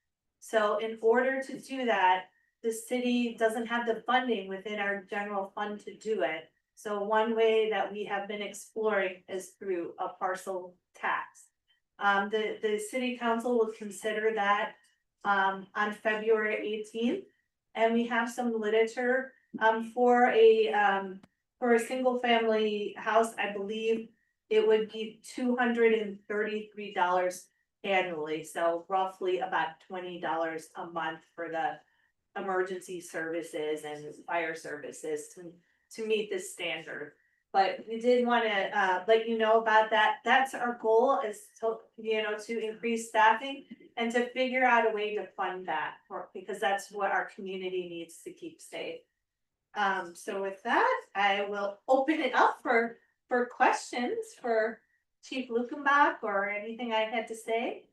So in order to do that, the city doesn't have the funding within our general fund to do it. So one way that we have been exploring is through a parcel tax. The city council will consider that on February 18th. And we have some literature for a single family house. I believe it would be $233 annually, so roughly about $20 a month for the emergency services and fire services to meet this standard. But we did want to let you know about that. That's our goal, is to increase staffing and to figure out a way to fund that, because that's what our community needs to keep safe. So with that, I will open it up for questions for Chief Lukenbach or anything I had to say.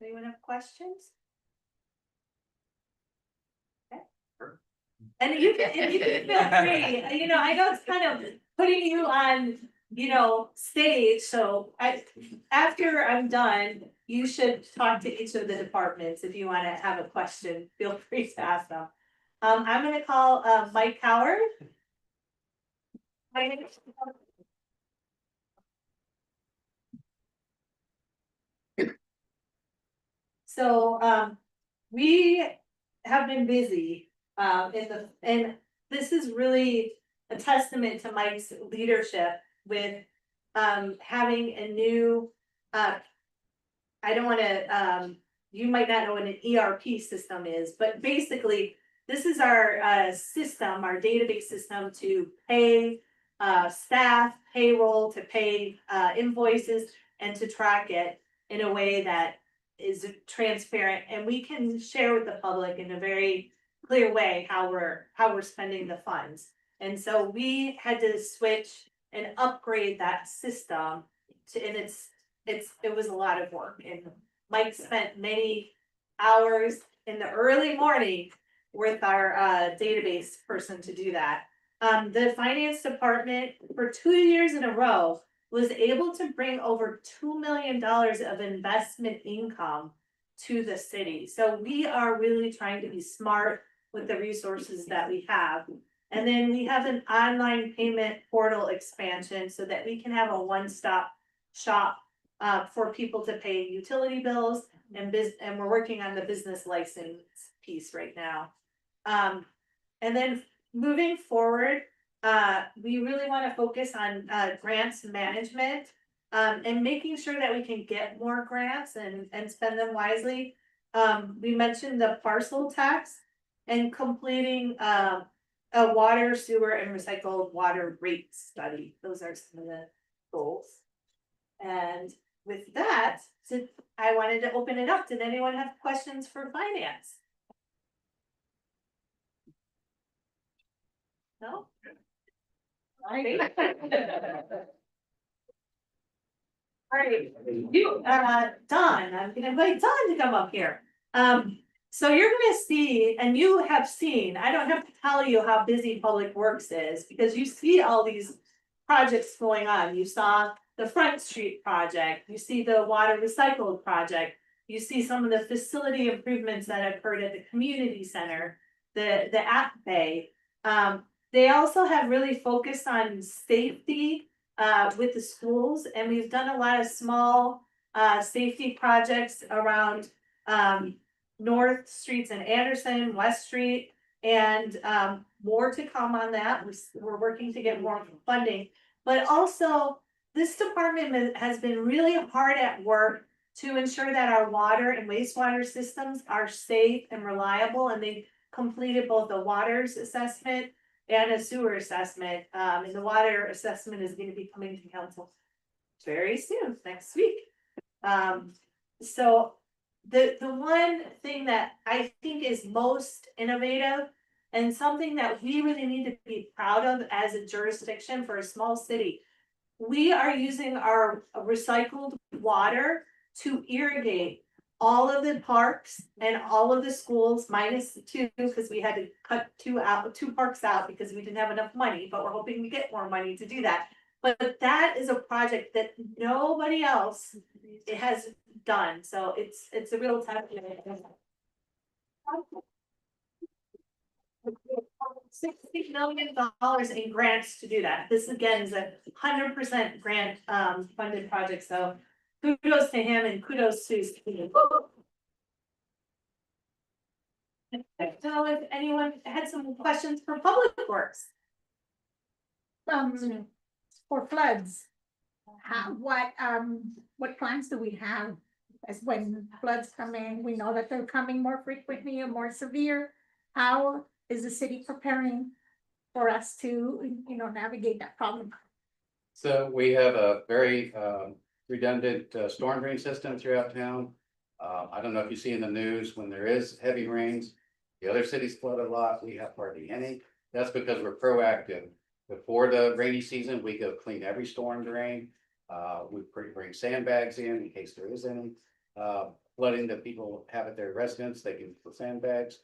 Anyone have questions? Okay. And you can feel free, I know it's kind of putting you on, stage, so after I'm done, you should talk to each of the departments. If you want to have a question, feel free to ask them. I'm gonna call Mike Howard. So we have been busy and this is really a testament to Mike's leadership with having a new I don't want to you might not know what an ERP system is, but basically this is our system, our database system to pay staff, payroll, to pay invoices, and to track it in a way that is transparent, and we can share with the public in a very clear way how we're spending the funds. And so we had to switch and upgrade that system and it was a lot of work, and Mike spent many hours in the early morning with our database person to do that. The finance department for 2 years in a row was able to bring over $2 million of investment income to the city. So we are really trying to be smart with the resources that we have. And then we have an online payment portal expansion so that we can have a one-stop shop for people to pay utility bills and we're working on the business license piece right now. And then moving forward, we really wanna focus on, grants management. And making sure that we can get more grants and spend them wisely. We mentioned the parcel tax and completing, a water, sewer and recycled water rate study. Those are some of the goals. And with that, since I wanted to open it up, did anyone have questions for finance? No? Alright, you, Don, I'm gonna invite Don to come up here. So you're gonna see, and you have seen, I don't have to tell you how busy Public Works is, because you see all these projects going on. You saw the Front Street project, you see the water recycled project, you see some of the facility improvements that occurred at the community center, the app bay. They also have really focused on safety with the schools, and we've done a lot of small safety projects around North Streets and Anderson, West Street, and more to come on that. We're working to get more funding, but also this department has been really hard at work to ensure that our water and wastewater systems are safe and reliable, and they completed both a waters assessment and a sewer assessment. And the water assessment is going to be coming to council very soon, next week. So the one thing that I think is most innovative and something that we really need to be proud of as a jurisdiction for a small city, we are using our recycled water to irrigate all of the parks and all of the schools minus 2, because we had to cut 2 parks out because we didn't have enough money, but we're hoping we get more money to do that. But that is a project that nobody else has done, so it's a real testament. $60 million in grants to do that. This again is a 100% grant funded project, so kudos to him and kudos to his team. So if anyone had some questions for Public Works. For floods, what plans do we have as when floods come in? We know that they're coming more frequently and more severe. How is the city preparing for us to, navigate that problem? So we have a very redundant storm drain system throughout town. I don't know if you see in the news when there is heavy rains, the other cities flood a lot, we have hardly any. That's because we're proactive. Before the rainy season, we go clean every storm drain. We bring sandbags in case there is any flooding that people have at their residence, they can put sandbags.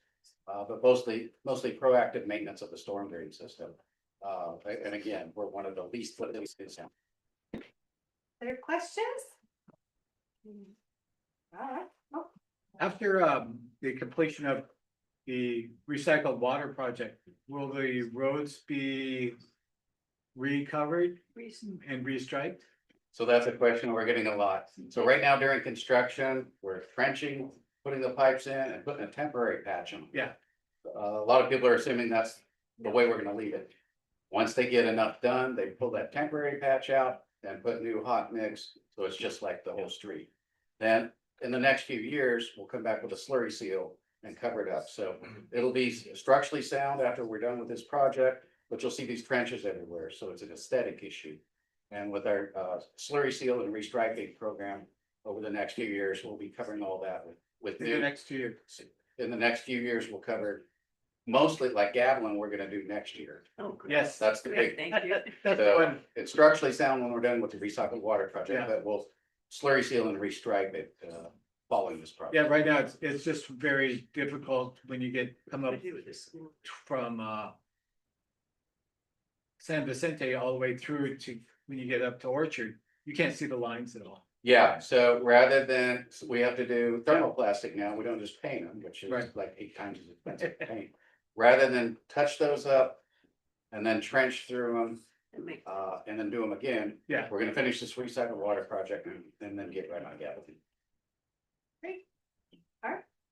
But mostly proactive maintenance of the storm drain system. And again, we're one of the least flooded cities in town. Other questions? All right. Oh. After the completion of the recycled water project, will the roads be recovered and restriped? So that's a question we're getting a lot. So right now during construction, we're trenching, putting the pipes in and putting a temporary patch on. Yeah. A lot of people are assuming that's the way we're gonna leave it. Once they get enough done, they pull that temporary patch out and put new hot mix, so it's just like the whole street. Then in the next few years, we'll come back with a slurry seal and cover it up. So it'll be structurally sound after we're done with this project, but you'll see these trenches everywhere, so it's an aesthetic issue. And with our slurry seal and restriping program over the next few years, we'll be covering all that with In the next 2 years. In the next few years, we'll cover mostly like Gavilan, we're gonna do next year. Oh, Yes. That's the big. Thank you. That's So one. it's structurally sound when we're done with the recycled water project, Yeah. but we'll slurry seal and restripe it following this project. Yeah, right now it's just very difficult when you come up from San Vicente all the way through to when you get up to Orchard, you can't see the lines at all. Yeah, so rather than, we have to do thermoplastic now, we don't just paint them, which is Right. like 8 times as expensive to paint. Rather than touch those up and then trench through them, and then do them again. Yeah. We're gonna finish this recycled water project and then get right on Gavilan.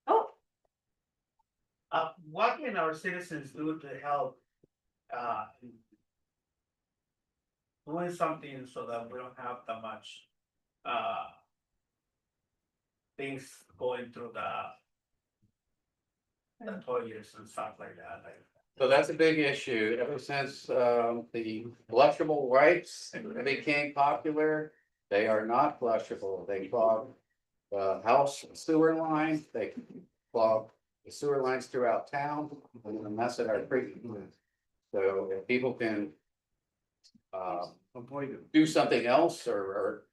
Oh, What can our citizens do to help doing something so that we don't have that much, things going through the toilets and stuff like that, like. So that's a big issue. Ever since the flushable wipes became popular, they are not flushable. They clog house sewer lines, they clog the sewer lines throughout town, and a mess at our treatment plant. So if people can do something else or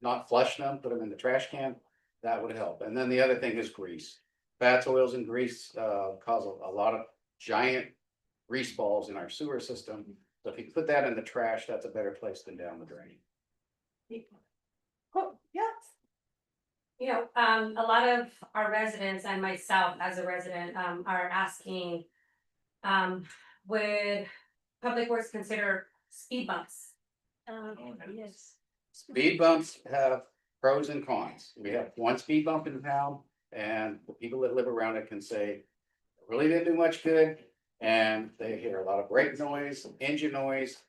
not flush them, put them in the trash can, that would help. And then the other thing is grease. Fats, oils, and grease cause a lot of giant grease balls in our sewer system. So if you put that in the trash, that's a better place than down the drain. Oh, yes. You know, a lot of our residents and myself as a resident, are asking, would Public Works consider speed bumps? Yes. Speed bumps have pros and cons. We have one speed bump in town, and the people that live around it can say, "It really didn't do much good." And they hear a lot of brake noise, engine noise,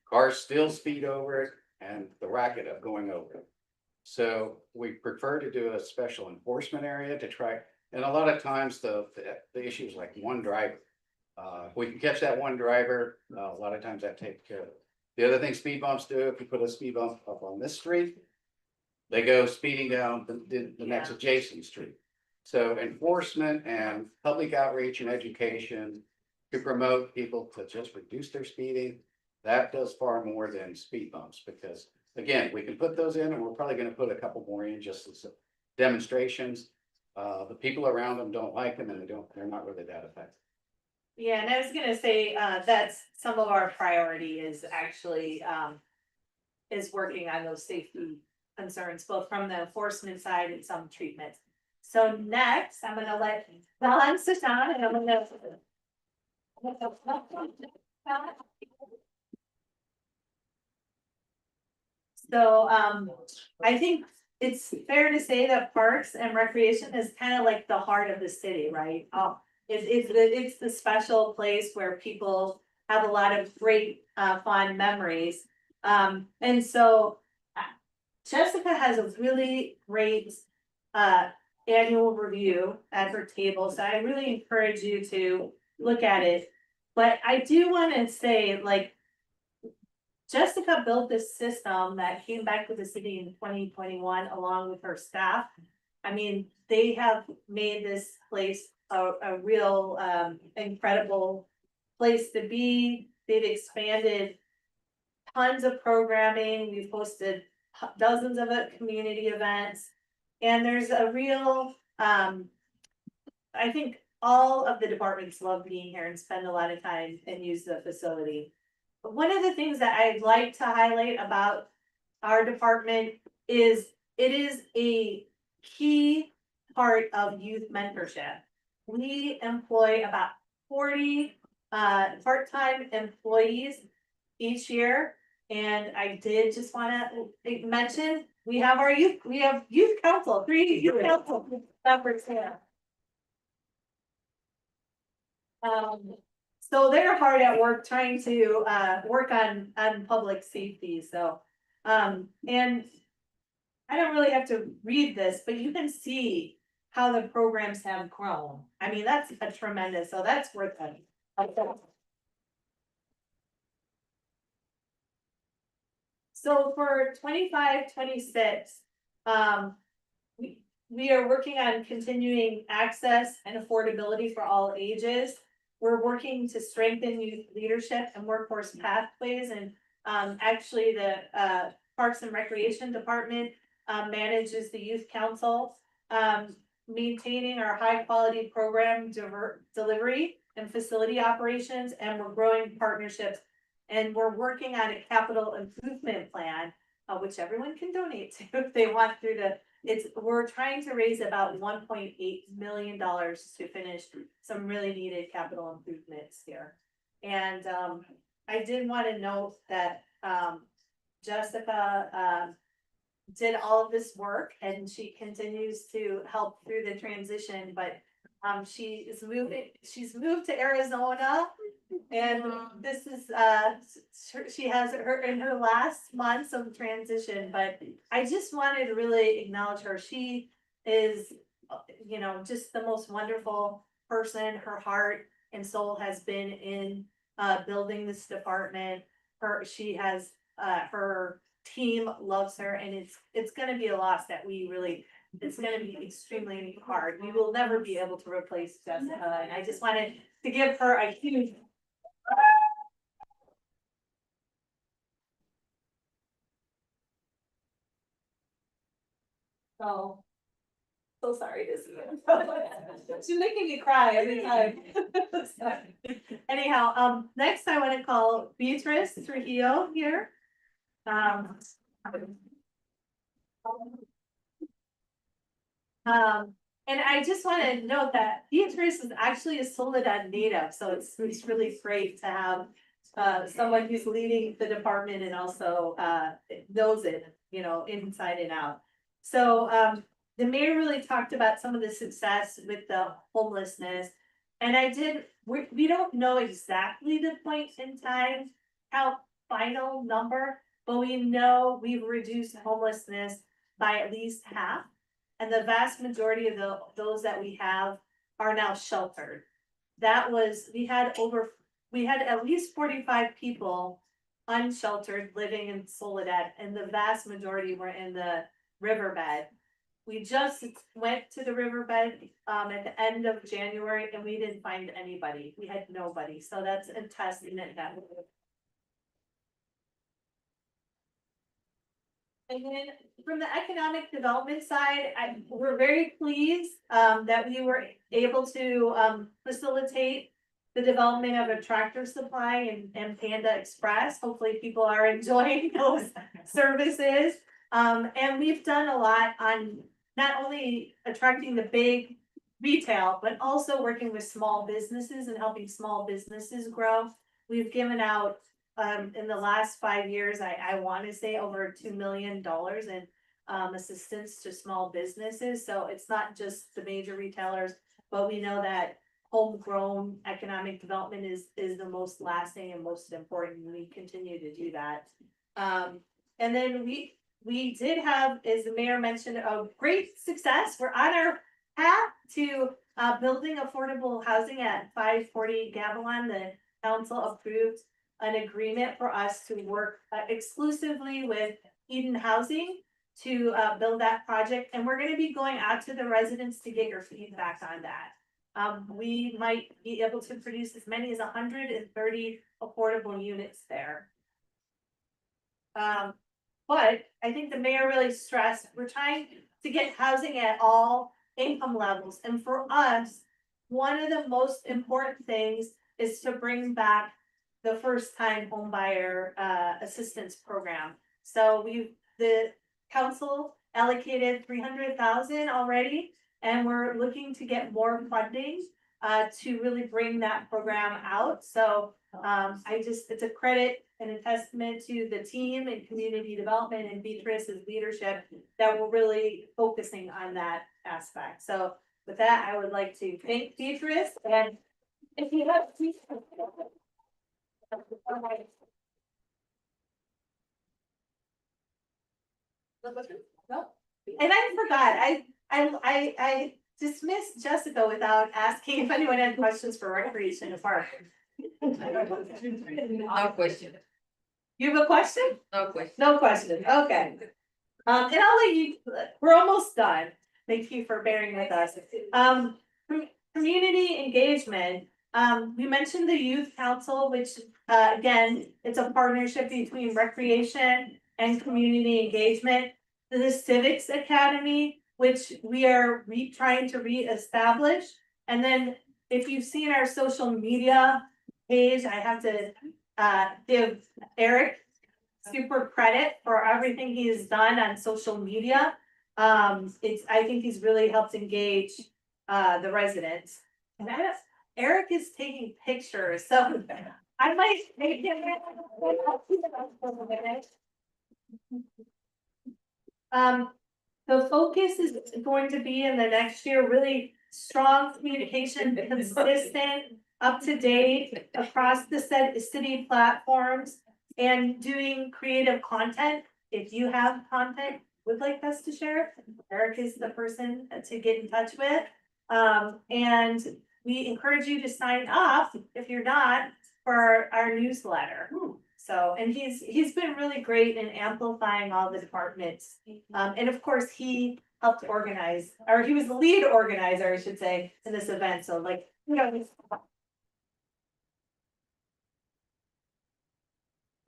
cars still speed over it, and the racket of going over it. So we prefer to do a special enforcement area to try, and a lot of times the issue is like one driver. If we can catch that one driver, a lot of times that takes care of it. The other thing speed bumps do, if you put a speed bump up on this street, they go speeding down the next adjacent street. So enforcement and public outreach and education to promote people to just reduce their speeding, that does far more than speed bumps, because again, we can put those in, and we're probably gonna put a couple more in just as demonstrations. The people around them don't like them, and they're not really that effective. Yeah, and I was gonna say, that's some of our priority is actually, is working on those safety concerns, both from the enforcement side and some treatment. So next, I'm gonna let Don sit down and I'm gonna. So, I think it's fair to say that Parks and Recreation is kind of like the heart of the city, right? It's the special place where people have a lot of great, fond memories. And so Jessica has a really great, annual review at her table, so I really encourage you to look at it. But I do want to say, like, Jessica built this system that came back to the city in 2021 along with her staff. I mean, they have made this place a real incredible place to be. They've expanded tons of programming. We've hosted dozens of community events. And there's a real, I think all of the departments love being here and spend a lot of time and use the facility. But one of the things that I'd like to highlight about our department is it is a key part of youth mentorship. We employ about 40 part-time employees each year. And I did just want to mention, we have youth council, 3 youth council members here. So they're hard at work trying to work on public safety. So and I don't really have to read this, but you can see how the programs have grown. I mean, that's a tremendous, so that's worth it. So for 25-26, we are working on continuing access and affordability for all ages. We're working to strengthen youth leadership and workforce pathways, and actually the Parks and Recreation Department manages the youth council, maintaining our high quality program delivery and facility operations, and we're growing partnerships. And we're working on a capital improvement plan, which everyone can donate to if they want through we're trying to raise about $1.8 million to finish some really needed capital improvements here. And I did want to note that Jessica did all of this work and she continues to help through the transition, but she's moved to Arizona And this is, she has her in her last months of transition, but I just wanted to really acknowledge her. She is, just the most wonderful person. Her heart and soul has been in building this department. She has her team loves her, and it's gonna be a loss that it's gonna be extremely hard. We will never be able to replace Jessica, and I just wanted to give her a huge. So sorry to see it. She's making me cry every time. Anyhow, next I want to call Beatrice Trujillo here. And I just want to note that Beatrice is actually a Soledad native, so it's really great to have someone who's leading the department and also knows it, inside and out. So the mayor really talked about some of the success with the homelessness. And we don't know exactly the point in time, how final number, but we know we've reduced homelessness by at least half. And the vast majority of those that we have are now sheltered. We had at least 45 people unsheltered living in Soledad, and the vast majority were in the riverbed. We just went to the riverbed at the end of January, and we didn't find anybody. We had nobody, so that's a testament that. And then from the economic development side, we're very pleased that we were able to facilitate the development of a Tractor Supply and Panda Express. Hopefully people are enjoying those services. And we've done a lot on not only attracting the big retail, but also working with small businesses and helping small businesses grow. We've given out in the last 5 years, I want to say over $2 million in assistance to small businesses. So it's not just the major retailers, but we know that homegrown economic development is the most lasting and most important. We continue to do that. And then we did have, as the mayor mentioned, a great success. We're on our path to building affordable housing at 540 Gavilan. The council approved an agreement for us to work exclusively with Eden Housing to build that project. And we're going to be going out to the residents to get your feedback on that. We might be able to produce as many as 130 affordable units there. But I think the mayor really stressed, we're trying to get housing at all income levels. And for us, one of the most important things is to bring back the first time home buyer assistance program. So the council allocated 300,000 already, and we're looking to get more funding to really bring that program out. So it's a credit and a testament to the team and community development and Beatrice's leadership that we're really focusing on that aspect. So with that, I would like to thank Beatrice, and if you have. No. And I forgot, I dismissed Jessica without asking if anyone had questions for recreation and park. No question. You have a question? No question. No question, okay. And I'll let you, we're almost done. Thank you for bearing with us. Community engagement. We mentioned the youth council, which again, it's a partnership between recreation and community engagement. The Civics Academy, which we are trying to reestablish. And then if you've seen our social media page, I have to give Eric super credit for everything he has done on social media. I think he's really helped engage the residents. And Eric is taking pictures, so I might make him. The focus is going to be in the next year, really strong communication, consistent up to date across the city platforms and doing creative content. If you have content would like us to share, Eric is the person to get in touch with. And we encourage you to sign up if you're not for our newsletter. So, and he's been really great in amplifying all the departments. And of course, he helped organize, or he was the lead organizer, I should say, in this event. So like, you know.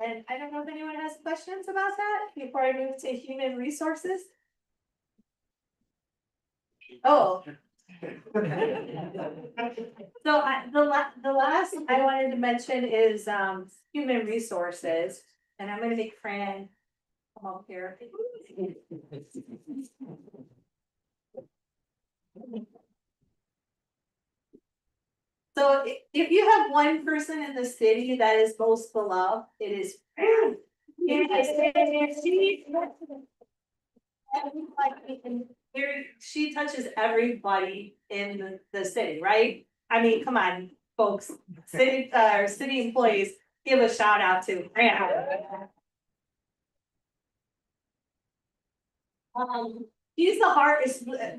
And I don't know if anyone has questions about that before I move to human resources. Oh. So the last I wanted to mention is human resources, and I'm gonna make Fran come up here. So if you have one person in the city that is most beloved, it is Fran. She touches everybody in the city, right? I mean, come on, folks, city employees, give a shout out to Fran. She's the heart,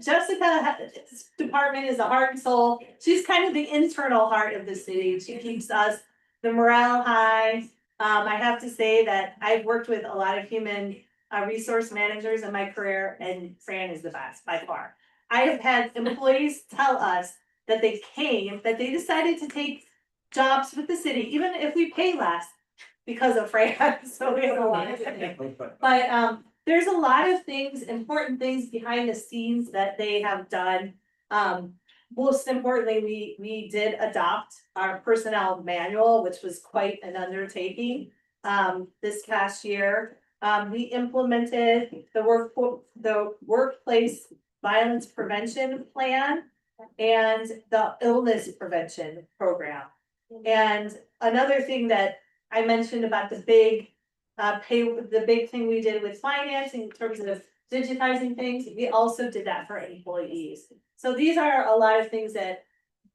Jessica's department is the heart and soul. She's kind of the internal heart of the city. She keeps us, the morale high. I have to say that I've worked with a lot of human resource managers in my career, and Fran is the best by far. I have had employees tell us that they decided to take jobs with the city, even if we pay less, because of Fran. So we have a lot of things. But there's a lot of things, important things behind the scenes that they have done. Most importantly, we did adopt our personnel manual, which was quite an undertaking this past year. We implemented the workplace violence prevention plan and the illness prevention program. And another thing that I mentioned about the big thing we did with finance in terms of digitizing things, we also did that for employees. So these are a lot of things that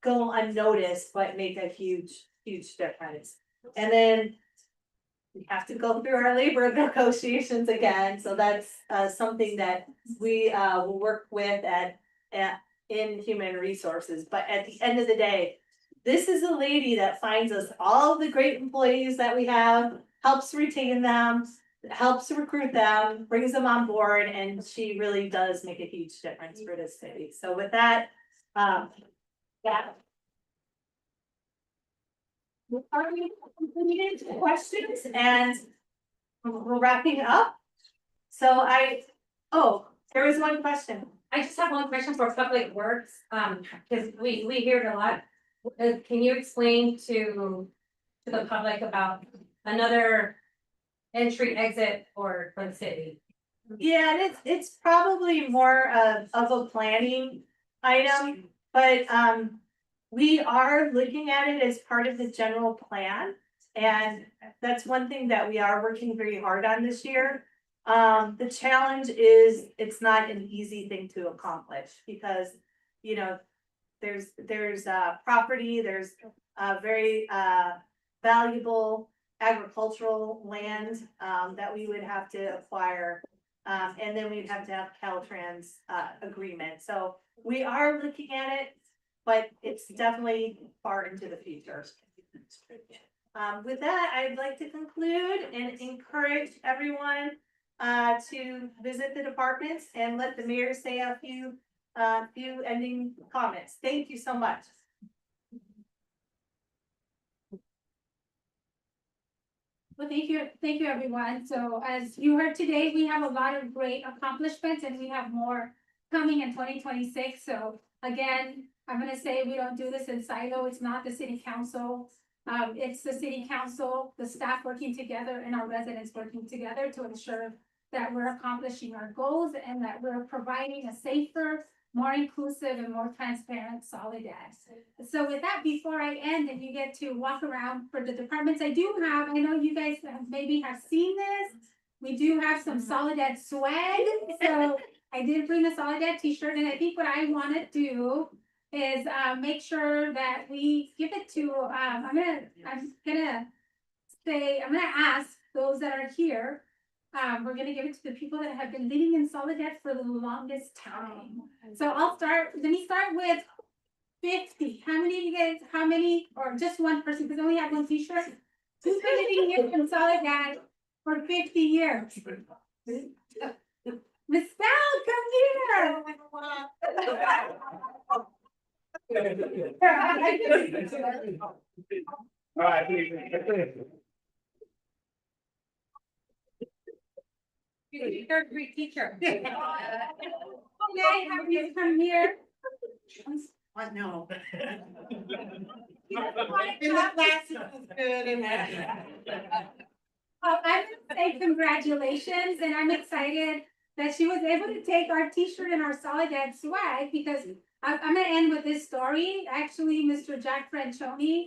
go unnoticed, but make a huge difference. And then we have to go through our labor negotiations again. So that's something that we will work with in human resources. But at the end of the day, this is a lady that finds us all the great employees that we have, helps retain them, helps recruit them, brings them on board, and she really does make a huge difference for this city. So with that, yeah. Are we completed questions? And we're wrapping up. So there was one question. I just have one question for Public Works, because we hear it a lot. Can you explain to the public about another entry exit for the city? Yeah, and it's probably more of a planning item, but we are looking at it as part of the general plan. And that's one thing that we are working very hard on this year. The challenge is it's not an easy thing to accomplish because, you know, there's property, there's very valuable agricultural land that we would have to acquire. And then we'd have to have Caltrans agreement. So we are looking at it, but it's definitely far into the future. With that, I'd like to conclude and encourage everyone to visit the departments and let the mayor say a few ending comments. Thank you so much. Well, thank you, everyone. So as you heard today, we have a lot of great accomplishments and we have more coming in 2026. So again, I'm gonna say we don't do this in silo. It's not the city council. It's the city council, the staff working together and our residents working together to ensure that we're accomplishing our goals and that we're providing a safer, more inclusive and more transparent Soledad. So with that, before I end and you get to walk around for the departments, I know you guys maybe have seen this. We do have some Soledad swag. So I did bring a Soledad t-shirt, and I think what I want to do is make sure that we give it to, I'm gonna ask those that are here. We're gonna give it to the people that have been living in Soledad for the longest time. So let me start with 50. How many, or just one person, because I only have one t-shirt? Who's been living here in Soledad for 50 years? Miss Bell, come here. All right. You're a third grade teacher. Can I have you come here? What, no. I would say congratulations, and I'm excited that she was able to take our t-shirt and our Soledad swag, because I'm gonna end with this story. Actually, Mr. Jack Francioni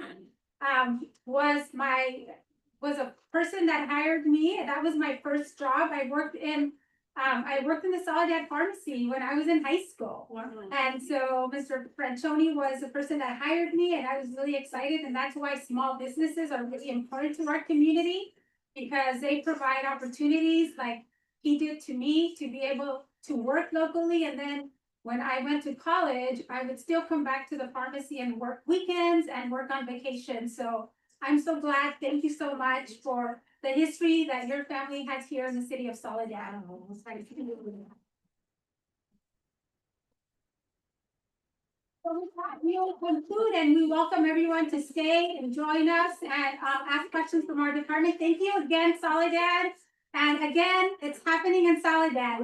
was a person that hired me. That was my first job. I worked in the Soledad Pharmacy when I was in high school. And so Mr. Francioni was the person that hired me, and I was really excited. And that's why small businesses are really important to our community, because they provide opportunities like he did to me to be able to work locally. And then when I went to college, I would still come back to the pharmacy and work weekends and work on vacation. So I'm so glad. Thank you so much for the history that your family has here in the city of Soledad. So with that, we will conclude, and we welcome everyone to stay and join us and ask questions from our department. Thank you again, Soledad. And again, it's happening in Soledad.